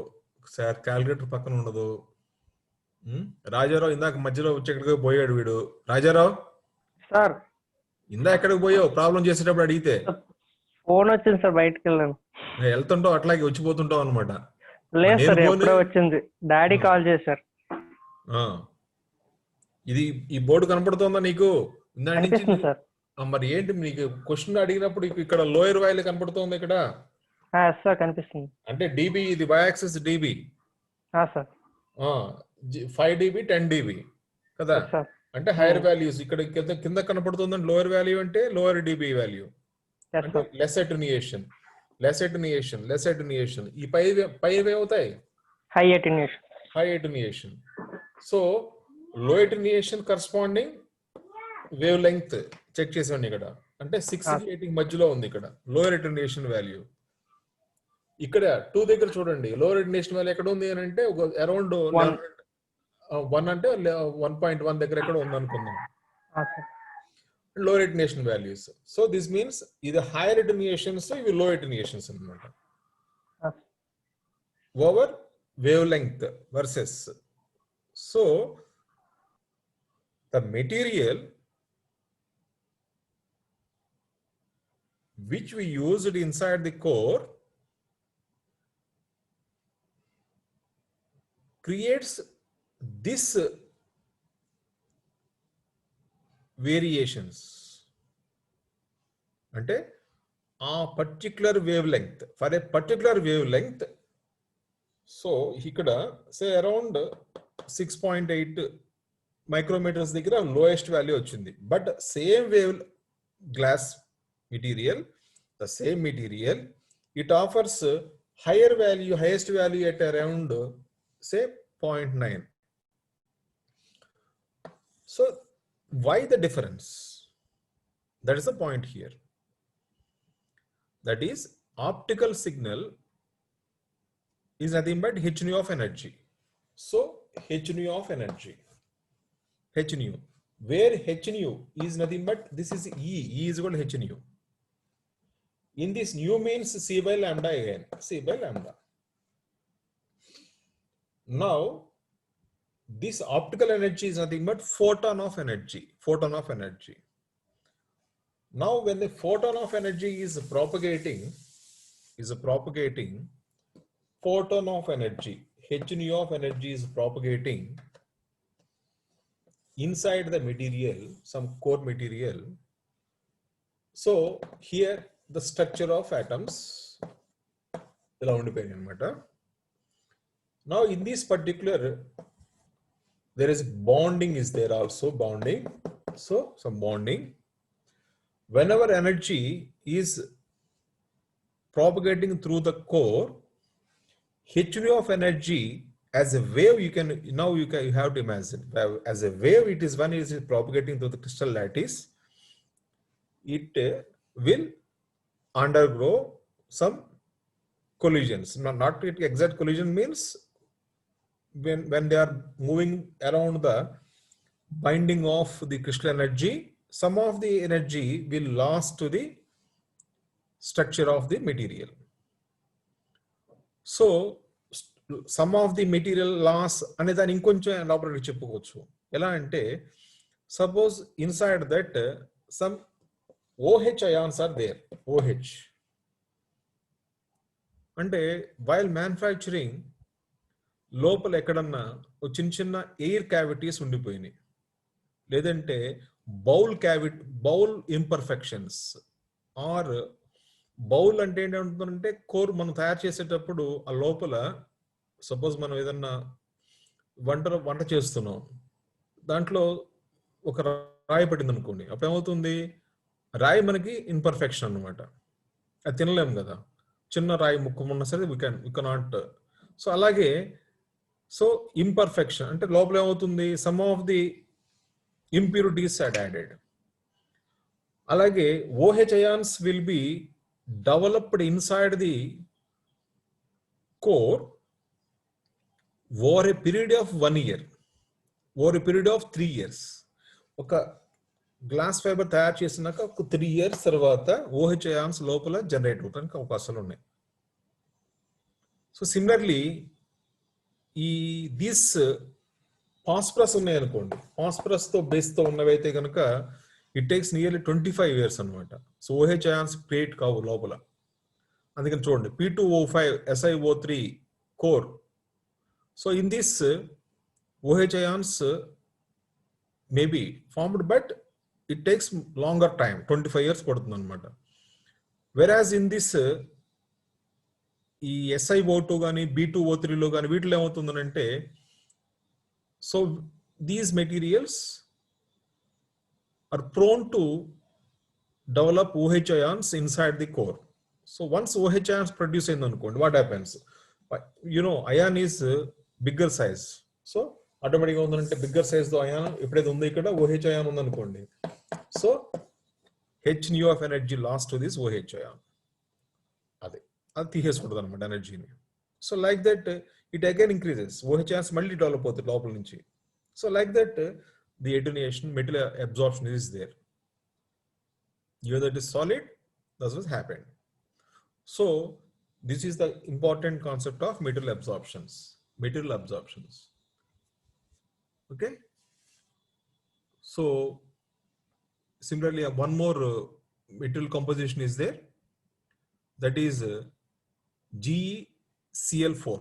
Speaker 1: సార్ క్యాలిక్యులేటర్ పక్కన ఉండదు. రాజారావు ఇందాక మధ్యలో వచ్చి ఎక్కడికి పోయాడు వీడు. రాజారావు,
Speaker 3: సార్
Speaker 1: ఇందా ఎక్కడికి పోయావు ప్రాబ్లం చేసేటప్పుడు అడిగితే?
Speaker 3: ఫోన్ వచ్చింది సార్, బయటకు వెళ్ళాను.
Speaker 1: వెళ్తుంటావు అట్లాగే వచ్చిపోతుంటావు అనమాట.
Speaker 3: లేదు సార్,
Speaker 1: నేను
Speaker 3: ఎప్పుడో
Speaker 1: ఫోన్
Speaker 3: వచ్చింది, డాడీ కాల్ చేశారు.
Speaker 1: ఇది ఈ బోర్డు కనపడుతోందా నీకు ఇందా నుంచి?
Speaker 3: అనిపిస్తుంది సార్.
Speaker 1: మరి ఏంటి నీకు క్వశ్చన్ అడిగినప్పుడు ఇక్కడ లోయర్ వాల్యూ కనపడుతోంది ఇక్కడ,
Speaker 3: ఎస్ సార్, కనిపిస్తుంది.
Speaker 1: అంటే డిబి, ఇది y axis dB,
Speaker 3: sir
Speaker 1: 5 dB 10 dB కదా,
Speaker 3: సార్.
Speaker 1: అంటే హైయర్ వాల్యూస్. ఇక్కడ కింద కనపడుతుందంటే లోయర్ వాల్యూ, అంటే లోయర్ డిబి వాల్యూ,
Speaker 3: ఎస్
Speaker 1: అంటే
Speaker 3: సార్.
Speaker 1: Less attenuation. ఈ పైవి అవుతాయి
Speaker 3: high attenuation.
Speaker 1: High attenuation. So low attenuation corresponding wavelength check చేసాను ఇక్కడ, అంటే 6 కి 8 మధ్యలో ఉంది ఇక్కడ లోయర్ అటెన్యుయేషన్ వాల్యూ. ఇక్కడ 2 దగ్గర చూడండి, లోయర్ అటెన్యుయేషన్ వాల్యూ ఎక్కడ ఉంది అని అంటే అరౌండ్ 1 అంటే 1.1 దగ్గర ఎక్కడ ఉంది అనుకుందాం lower attenuation values. So this means either higher attenuations, so ivi low attenuations annamata over wavelength versus. So the material which we used inside the core creates this variations. అంటే ఆ particular wave length, for a particular wave length. So ఇక్కడ సే around 6.8 micrometres దగ్గర lowest value వచ్చింది. But same wave glass material, the same material, it offers hire value, highest value at around say 0.9. So why the difference? That is the point here. That is, optical signal is nothing but h nu of energy. So h nu of energy, h nu, where h nu is nothing but this is E is equal to h nu. In this, nu means c by lambda again, c by lambda. Now this optical energy is nothing but photon of energy. Now when the photon of energy is propagating photon of energy, h nu of energy is propagating inside the material, some core material. So here the structure of atoms ila undipoyindi anamata. Now in this particular, there is bonding is there also, bonding. So some bonding. Whenever energy is propagating through the core, h nu of energy as a wave, you have to imagine as a wave, it is when it is propagating through the crystal lattice, it will undergo some collisions. Not exact collision means when they are moving around the binding of the crystal energy, some of the energy will lost to the structure of the material. So some of the material loss ane dani inkoncham elaborate cheppukochu. Ela ante, suppose inside that some OH ions are there, OH, ante while manufacturing లోపల ఎక్కడన్నా ఒక చిన్న చిన్న air cavities ఉండిపోయినాయి, లేదంటే bowl imperfections are bowl అంటే ఏంటంటే core మనం తయారు చేసేటప్పుడు ఆ లోపల సపోజ్ మనం ఏదన్నా వంట చేస్తున్నాం, దాంట్లో ఒక రాయి పడింది అనుకోండి, అప్పుడు ఏమవుతుంది, రాయి మనకి ఇన్పర్ఫెక్షన్ అన్నమాట, అది తినలేము కదా, చిన్న రాయి ముక్క ఉన్నా సరే వి కెనాట్. సో అలాగే సో ఇంపర్ఫెక్షన్ అంటే లోపల ఏమవుతుంది, some of the impurities are added. అలాగే OH ions will be developed inside the core over a period of 1 year, over a period of 3 years. ఒక గ్లాస్ ఫైబర్ తయారు చేసినాక ఒక 3 years తర్వాత OH ions లోపల జనరేట్ అవడానికి అవకాశాలు ఉన్నాయి. సో సిమిలర్లీ దిస్ ఫాస్ఫరస్ ఉన్నాయి అనుకోండి, ఫాస్ఫరస్ తో బేస్ తో ఉన్నవైతే కనుక ఇట్ టేక్స్ నియర్లీ 25 years అనమాట. సో OH ions క్రియేట్ కావు లోపల. అందుకని చూడండి P2O5 SiO3 core. So in this OH ions may be formed but it takes longer time, 25 years పడుతుంది అనమాట. వెరాజ్ ఇన్ దిస్ ఈ SiO2 కానీ B2O3లో కానీ వీటిలో ఏమవుతుందనంటే, so these materials are prone to develop OH ions inside the core. So once OH ions produce in anukondi, what happens? You know, ion is bigger size. So automatically undante bigger size tho ion eppudaithe undo ikkada OH ion undu anukondi. So H nu of energy lost to this OH ion. Adi తీసేసుకుంటుంది అనమాట ఎనర్జీని. So like that it again increases. OH ions మళ్ళీ develop అవుతుంది లోపల నుంచి. So like that the attenuation metal absorption is there. Either that is solid, that's what happened. So this is the important concept of material absorptions. Okay. So similarly, one more material composition is there, that is GeCl4.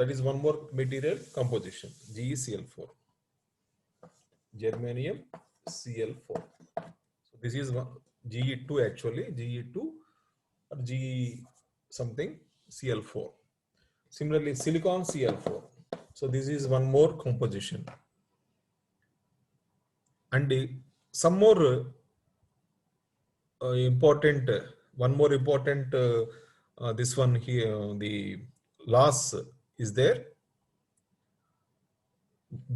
Speaker 1: That is one more material composition, GeCl4, germanium Cl4. So this is one, Ge2 actually, Ge2 or Ge something Cl4. Similarly, silicon Cl4. So this is one more composition. And some more important, one more important this one here, the loss is there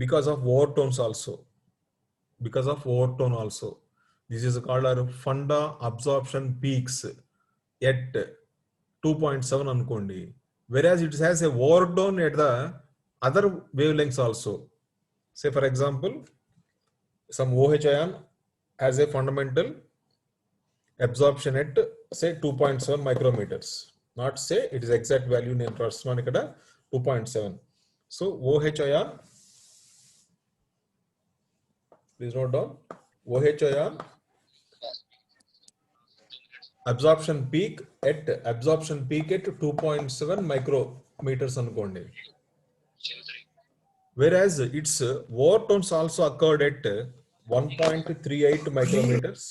Speaker 1: because of overtones also. This is called our funda absorption peaks at 2.7 anukondi, whereas it has a overtone at the other wavelengths also. Say for example, some OH ion has a fundamental absorption at say 2.7 micrometers. Not say it is exact value name రాస్తున్నాను ఇక్కడ 2.7. So OH ion, please note down, OH ion absorption peak at 2.7 micrometers అనుకోండి, whereas its overtones also occurred at 1.38 micrometers,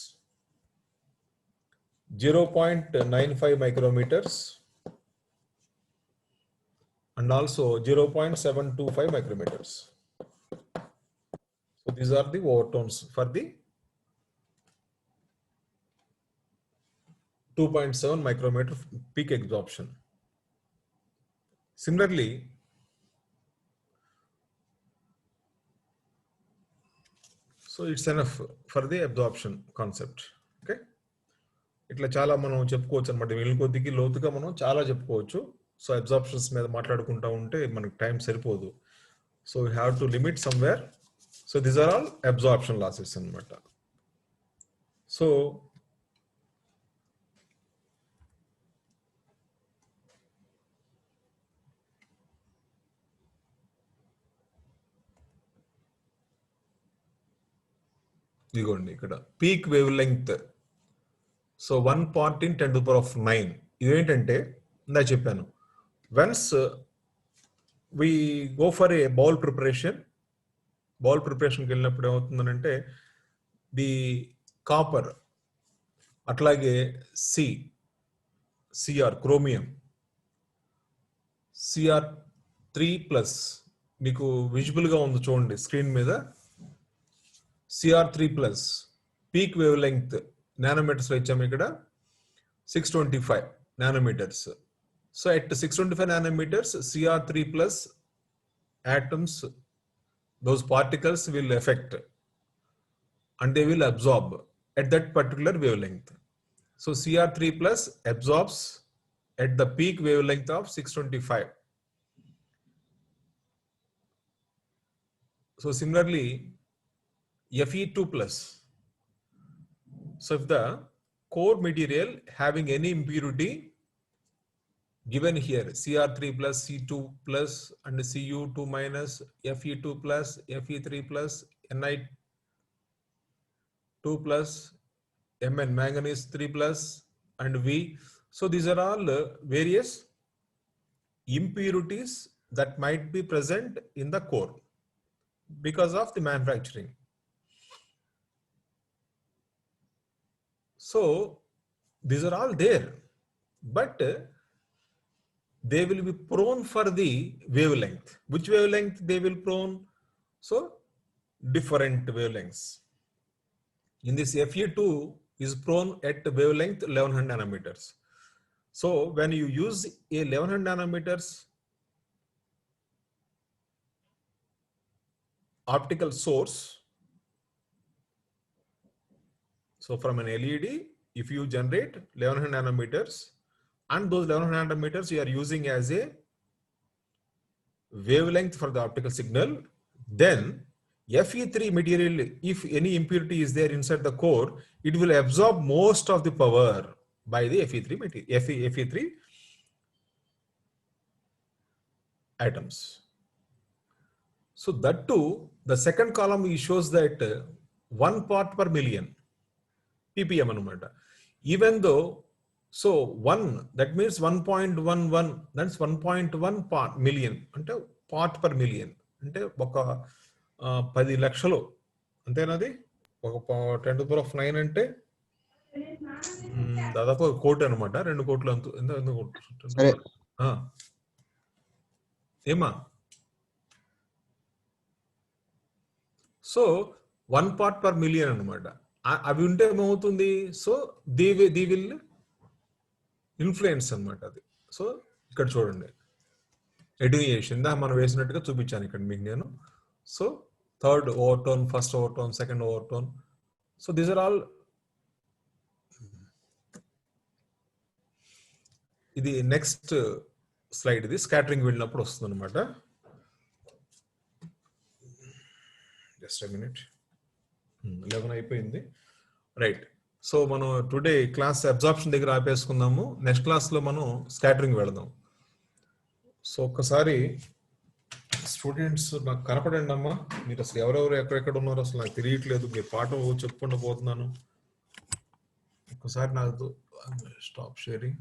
Speaker 1: 0.95 micrometers, and also 0.725 micrometers. So these are the overtones for the 2.7 micrometer peak absorption. Similarly, so it's enough for the absorption concept. Okay. ఇట్లా చాలా మనం చెప్పుకోవచ్చు అనమాట, వెళ్ళి కొద్దికి లోతుగా మనం చాలా చెప్పుకోవచ్చు. సో అబ్జార్ప్షన్స్ మీద మాట్లాడుకుంటా ఉంటే మనకు టైం సరిపోదు. So we have to limit somewhere. So these are all absorption losses అనమాట. సో ఇదిగోండి ఇక్కడ peak wavelength. So 1 part in 10⁹ ఇదేంటంటే ఇందా చెప్పాను, once we go for a bowl preparation. Bowl preparation కి వెళ్ళినప్పుడు ఏమవుతుందంటే ది కాపర్ అట్లాగే సిఆర్ క్రోమియం CR3+ మీకు విజిబుల్ గా ఉంది చూడండి స్క్రీన్ మీద. CR3+ peak wave length nanometres లో ఇచ్చాము ఇక్కడ 625 nanometres. So at 625 nanometers, CR3+ atoms, those particles will affect and they will absorb at that particular wavelength. So CR3+ absorbs at the peak wavelength of 625. So similarly, Fe2+. So if the core material having any impurity given here, Cr3+, C2+, and Cu2-, Fe2+, Fe3+, Ni2+, Mn, manganese 3+, and V. So these are all various impurities that might be present in the core because of the manufacturing. So these are all there, but they will be prone for the wavelength. Which wavelength they will prone? So different wavelengths. In this, Fe2 is prone at wavelength 1100 nanometers. So when you use a 1100 nanometers optical source, so from an LED, if you generate 1100 nanometers, and those 1100 nanometers you are using as a wavelength for the optical signal, then Fe3 material, if any impurity is there inside the core, it will absorb most of the power by the Fe3 material, Fe3 atoms. So that too, the second column shows that 1 part per million ppm anamata. Even though, so 1, that means 1.11, that's 1.1 part million, ante part per million, ante oka 10 లక్షలు అంతేనది, ఒక 10⁹ అంటే దాదాపు 1 కోటి అనమాట. 2 కోట్లు అంత ఏమా. So 1 part per million అనమాట. అవి ఉంటే ఏమవుతుంది? సో ది విల్ ఇన్ఫ్లుయెన్స్ అనమాట అది. సో ఇక్కడ చూడండి, ఎడ్యుయేషన్ మనం వేసినట్టుగా చూపించాను ఇక్కడ మీకు నేను. So third overtone, first overtone, second overtone. So these are all, ఇది నెక్స్ట్ స్లైడ్, ఇది స్కాటరింగ్ వెళ్ళినప్పుడు వస్తుంది అనమాట. జస్ట్ ఎ మినిట్, 11 అయిపోయింది. రైట్. సో మనం టుడే క్లాస్ అబ్జార్ప్షన్ దగ్గర ఆపేసుకుందాము. నెక్స్ట్ క్లాస్లో మనం స్కాటరింగ్ వెళదాం. సో ఒక్కసారి స్టూడెంట్స్ నాకు కనపడండి అమ్మా. మీరు అసలు ఎవరెవరు ఎక్కడెక్కడ ఉన్నారో అసలు నాకు తెలియట్లేదు. మీరు పాఠం చెప్పుకుంటూ పోతున్నాను. ఒకసారి నాకు స్టాప్ షేరింగ్.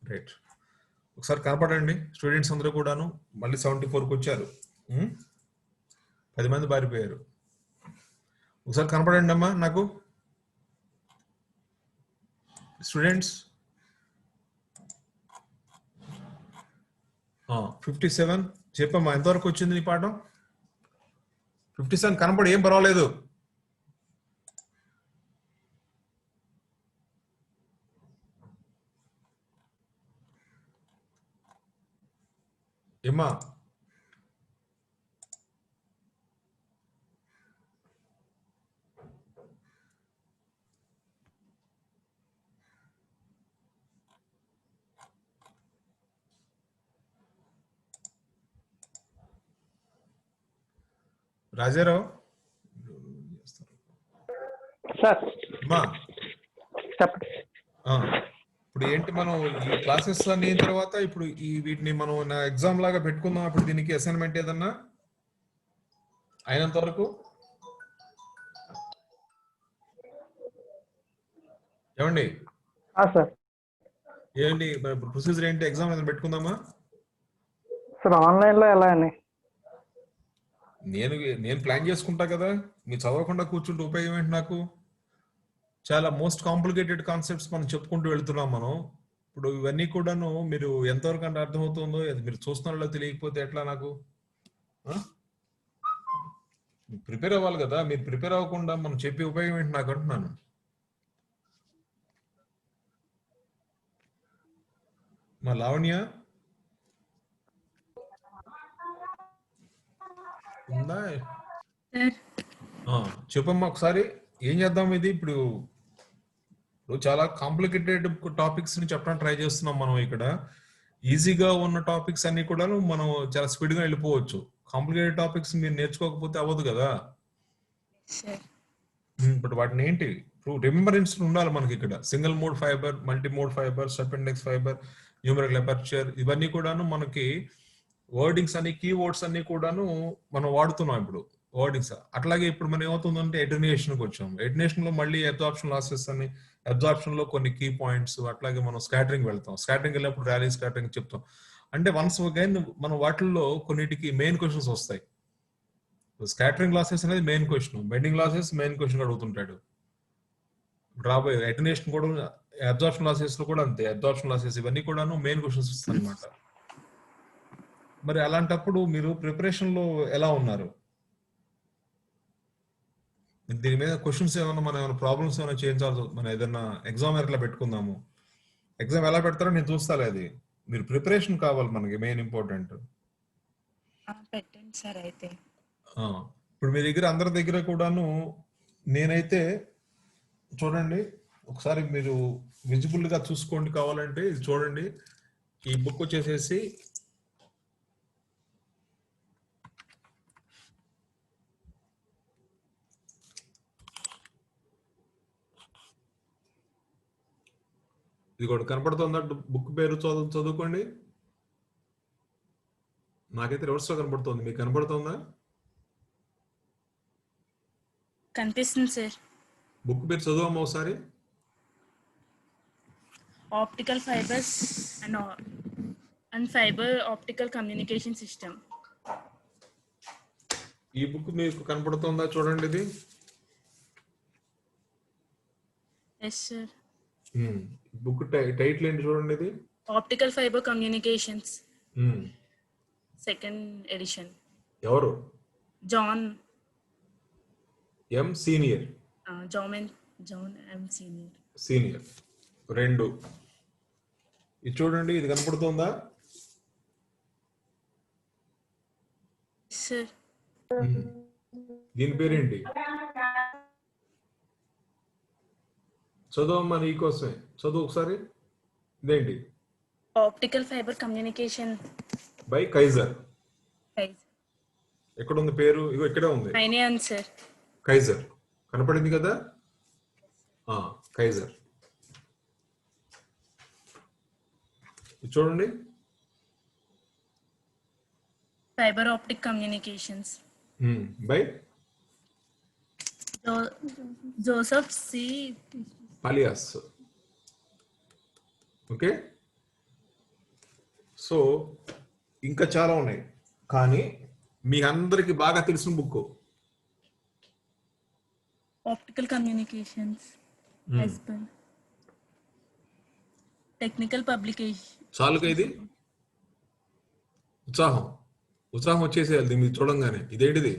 Speaker 1: రైట్, ఒకసారి కనపడండి స్టూడెంట్స్ అందరూ కూడాను. మళ్ళీ 74కి వచ్చారు, 10 మంది పారిపోయారు. ఒకసారి కనపడండి అమ్మా నాకు స్టూడెంట్స్. 57 చెప్పమ్మా, ఎంతవరకు వచ్చింది నీ పాఠం? 57 కనపడి ఏం పర్వాలేదు. ఏమ్మా రాజారావు
Speaker 3: సార్
Speaker 1: అమ్మా,
Speaker 3: చెప్పండి.
Speaker 1: ఇప్పుడు ఏంటి మనం ఈ క్లాసెస్ అన్ని అయిన తర్వాత ఇప్పుడు వీటిని మనం నా ఎగ్జామ్ లాగా పెట్టుకుందాం. అప్పుడు దీనికి అసైన్మెంట్ ఏదన్నా అయినంత వరకు ఏమండి?
Speaker 3: సార్
Speaker 1: ఏంటి ప్రొసీజర్ ఏంటి? ఎగ్జామ్ ఏదైనా పెట్టుకుందామా?
Speaker 3: సార్ ఆన్లైన్లో ఎలా అని?
Speaker 1: నేను నేను ప్లాన్ చేసుకుంటా కదా, మీరు చదవకుండా కూర్చుంటే ఉపయోగం ఏంటి నాకు? చాలా మోస్ట్ కాంప్లికేటెడ్ కాన్సెప్ట్స్ మనం చెప్పుకుంటూ వెళ్తున్నాం మనం. ఇప్పుడు ఇవన్నీ కూడాను మీరు ఎంతవరకు అంటే అర్థమవుతుందో, అది మీరు చూస్తున్నారో తెలియకపోతే ఎట్లా నాకు? ప్రిపేర్ అవ్వాలి కదా, మీరు ప్రిపేర్ అవ్వకుండా మనం చెప్పే ఉపయోగం ఏంటి నాకు అంటున్నాను. మా లావణ్య ఉందా? చెప్పమ్మా ఒకసారి. ఏం చేద్దాం ఇది ఇప్పుడు? చాలా కాంప్లికేటెడ్ టాపిక్స్ ని చెప్పడానికి ట్రై చేస్తున్నాం మనం ఇక్కడ. ఈజీగా ఉన్న టాపిక్స్ అన్ని కూడా మనం చాలా స్పీడ్ గా వెళ్ళిపోవచ్చు. కాంప్లికేటెడ్ టాపిక్స్ మీరు నేర్చుకోకపోతే అవ్వదు కదా. బట్ వాటిని ఏంటి ఇప్పుడు రిమెంబరెన్స్ ఉండాలి మనకి ఇక్కడ. Single mode fibre, multi mode fibre, step index fibre, numerical aperture, ఇవన్నీ కూడాను మనకి వర్డింగ్స్ అన్ని, కీవర్డ్స్ అన్ని కూడాను మనం వాడుతున్నాం ఇప్పుడు వర్డింగ్స్. అట్లాగే ఇప్పుడు మనం ఏమవుతుందంటే ఎటర్నేషన్కి వచ్చాం. ఎటర్నేషన్ లో మళ్ళీ అబ్జార్ప్షన్ లాసెస్ అని, అబ్జార్ప్షన్ లో కొన్ని కీ పాయింట్స్, అట్లాగే మనం స్కాటరింగ్ వెళ్తాం. స్కాటరింగ్ వెళ్ళినప్పుడు ర్యాలీ స్కాటరింగ్ చెప్తాం. అంటే వన్స్ అగైన్ మనం వాటిల్లో కొన్నిటికి మెయిన్ క్వశ్చన్స్ వస్తాయి. స్కాటరింగ్ లాసెస్ అనేది main question, bending losses main question అడుగుతుంటాడు. రాబోయే ఎటర్నేషన్ కూడా, అబ్జార్ప్షన్ లాసెస్ లో కూడా అంతే. అబ్జార్ప్షన్ లాసెస్ ఇవన్నీ కూడాను మెయిన్ క్వశ్చన్స్ వస్తాయి అనమాట. మరి అలాంటప్పుడు మీరు ప్రిపరేషన్ లో ఎలా ఉన్నారు? దీని మీద క్వశ్చన్స్ ఏమైనా, మనం ఏమైనా ప్రాబ్లమ్స్ ఏమైనా చేయించాల్సి, మనం ఏదైనా ఎగ్జామ్ ఎట్లా పెట్టుకుందాము? ఎగ్జామ్ ఎలా పెడతారో నేను చూస్తాలే. అది మీరు ప్రిపరేషన్ కావాలి మనకి, మెయిన్ ఇంపార్టెంట్.
Speaker 5: పెట్టండి సార్ అయితే.
Speaker 1: ఇప్పుడు మీ దగ్గర అందరి దగ్గర కూడాను, నేనైతే చూడండి ఒకసారి మీరు విజిబుల్ గా చూసుకోండి. కావాలంటే ఇది చూడండి. ఈ బుక్ వచ్చేసేసి ఇది కూడా కనపడుతుందా? బుక్ పేరు చదువుకోండి. నాకైతే రివర్స్ లో కనపడుతుంది, మీకు కనపడుతుందా?
Speaker 5: కనిపిస్తుంది సార్.
Speaker 1: బుక్ పేరు చదువమ్మా ఒకసారి.
Speaker 5: Optical fibres and fibre optical communication system.
Speaker 1: ఈ బుక్ మీకు కనపడుతుందా? చూడండి ఇది.
Speaker 5: Yes sir.
Speaker 1: బుక్ టైటిల్ ఏంటి చూడండి ఇది.
Speaker 5: Optical fibre communications, second edition.
Speaker 1: ఎవరు?
Speaker 5: John
Speaker 1: M Senior.
Speaker 5: John M Senior.
Speaker 1: Senior 2. ఇది చూడండి, ఇది కనపడుతుందా?
Speaker 5: సార్.
Speaker 1: దీని పేరేంటి? చదువమ్మా, నీకోసమే చదువు ఒకసారి. ఇదేంటి?
Speaker 5: Optical fibre communication
Speaker 1: by Keiser. ఎక్కడ ఉంది పేరు? ఇగో ఇక్కడే ఉంది.
Speaker 5: సార్.
Speaker 1: కైజర్ కనపడింది కదా. కైజర్ చూడండి.
Speaker 5: Fibre optic communications
Speaker 1: by
Speaker 5: Joseph C
Speaker 1: Palais. Okay. So ఇంకా చాలా ఉన్నాయి, కానీ మీ అందరికి బాగా తెలిసిన book
Speaker 5: optical communications technical publication.
Speaker 1: చాలుగా ఇది. ఉత్సాహం వచ్చేసేయాలి మీరు చూడంగానే. ఇదేంటిది?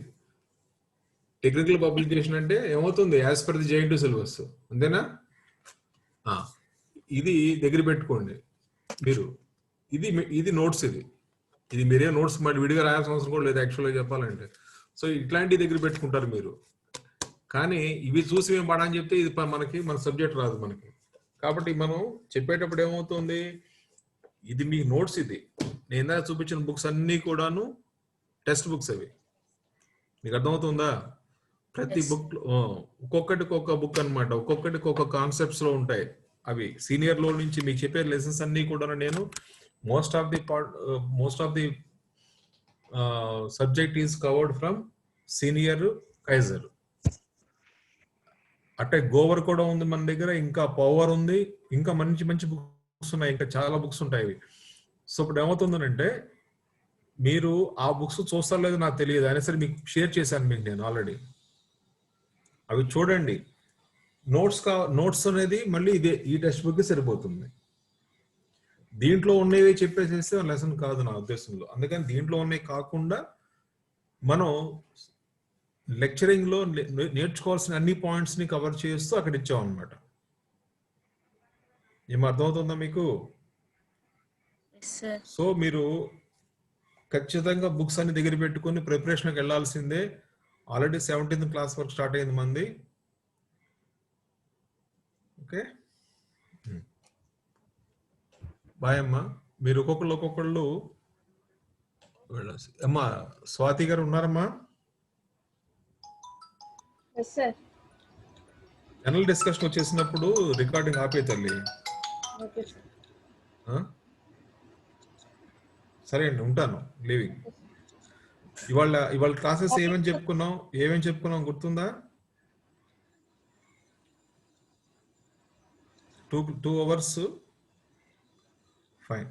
Speaker 1: టెక్నికల్ పబ్లికేషన్ అంటే ఏమవుతుంది? As per the JNTU syllabus, అంతేనా? ఇది దగ్గర పెట్టుకోండి మీరు. ఇది నోట్స్. ఇది మీరే నోట్స్ మళ్ళీ విడిగా రాయాల్సిన అవసరం కూడా లేదు యాక్చువల్గా చెప్పాలంటే. సో ఇట్లాంటి దగ్గర పెట్టుకుంటారు మీరు. కానీ ఇవి చూసి మేము పడని చెప్తే ఇది మన సబ్జెక్ట్ రాదు మనకి. కాబట్టి మనం చెప్పేటప్పుడు ఏమవుతుంది, ఇది మీ నోట్స్. ఇది నేను ఇందాక చూపించిన బుక్స్ అన్నీ కూడాను టెక్స్ట్ బుక్స్. అవి మీకు అర్థమవుతుందా? ప్రతి బుక్ ఒక్కొక్కటి ఒక్కొక్క బుక్ అనమాట. ఒక్కొక్కటి ఒక్కొక్క కాన్సెప్ట్స్ లో ఉంటాయి. అవి సీనియర్ లో నుంచి మీకు చెప్పే లెసన్స్ అన్ని కూడా నేను most of the subject is covered from senior Keiser. అంటే గోవర్ కూడా ఉంది మన దగ్గర, ఇంకా పవర్ ఉంది, ఇంకా మంచి మంచి బుక్స్ ఉన్నాయి, ఇంకా చాలా బుక్స్ ఉంటాయి. సో ఇప్పుడు ఏమవుతుందంటే మీరు ఆ బుక్స్ చూస్తారో లేదో నాకు తెలియదు, అయినా సరే మీకు షేర్ చేశాను మీకు నేను ఆల్రెడీ. అవి చూడండి. నోట్స్ అనేది మళ్ళీ ఇదే ఈ టెక్స్ట్ బుక్ సరిపోతుంది. దీంట్లో ఉన్నవి చెప్పేసేస్తే లెసన్ కాదు నా ఉద్దేశంలో. అందుకని దీంట్లో ఉన్నవి కాకుండా మనం లెక్చరింగ్ లో నేర్చుకోవాల్సిన అన్ని పాయింట్స్ ని కవర్ చేస్తూ అక్కడ ఇచ్చాం అనమాట. ఏం అర్థమవుతుందా మీకు? సో మీరు ఖచ్చితంగా బుక్స్ అన్ని దగ్గర పెట్టుకుని ప్రిపరేషన్కి వెళ్ళాల్సిందే. ఆల్రెడీ 17th క్లాస్ వరకు స్టార్ట్ అయింది మంది. ఓకే, బాయ్ అమ్మా. మీరు ఒక్కొక్కళ్ళు వెళ్ళాల్సి. అమ్మా స్వాతి గారు ఉన్నారమ్మా?
Speaker 2: Yes sir.
Speaker 1: జనరల్ డిస్కషన్ వచ్చేసినప్పుడు రికార్డింగ్ ఆపే తల్లి.
Speaker 2: Okay sir.
Speaker 1: సరే అండి, ఉంటాను. లీవింగ్. ఇవాళ క్లాసెస్ ఏమేమి చెప్పుకున్నాం గుర్తుందా? 2 hours. ఫైన్.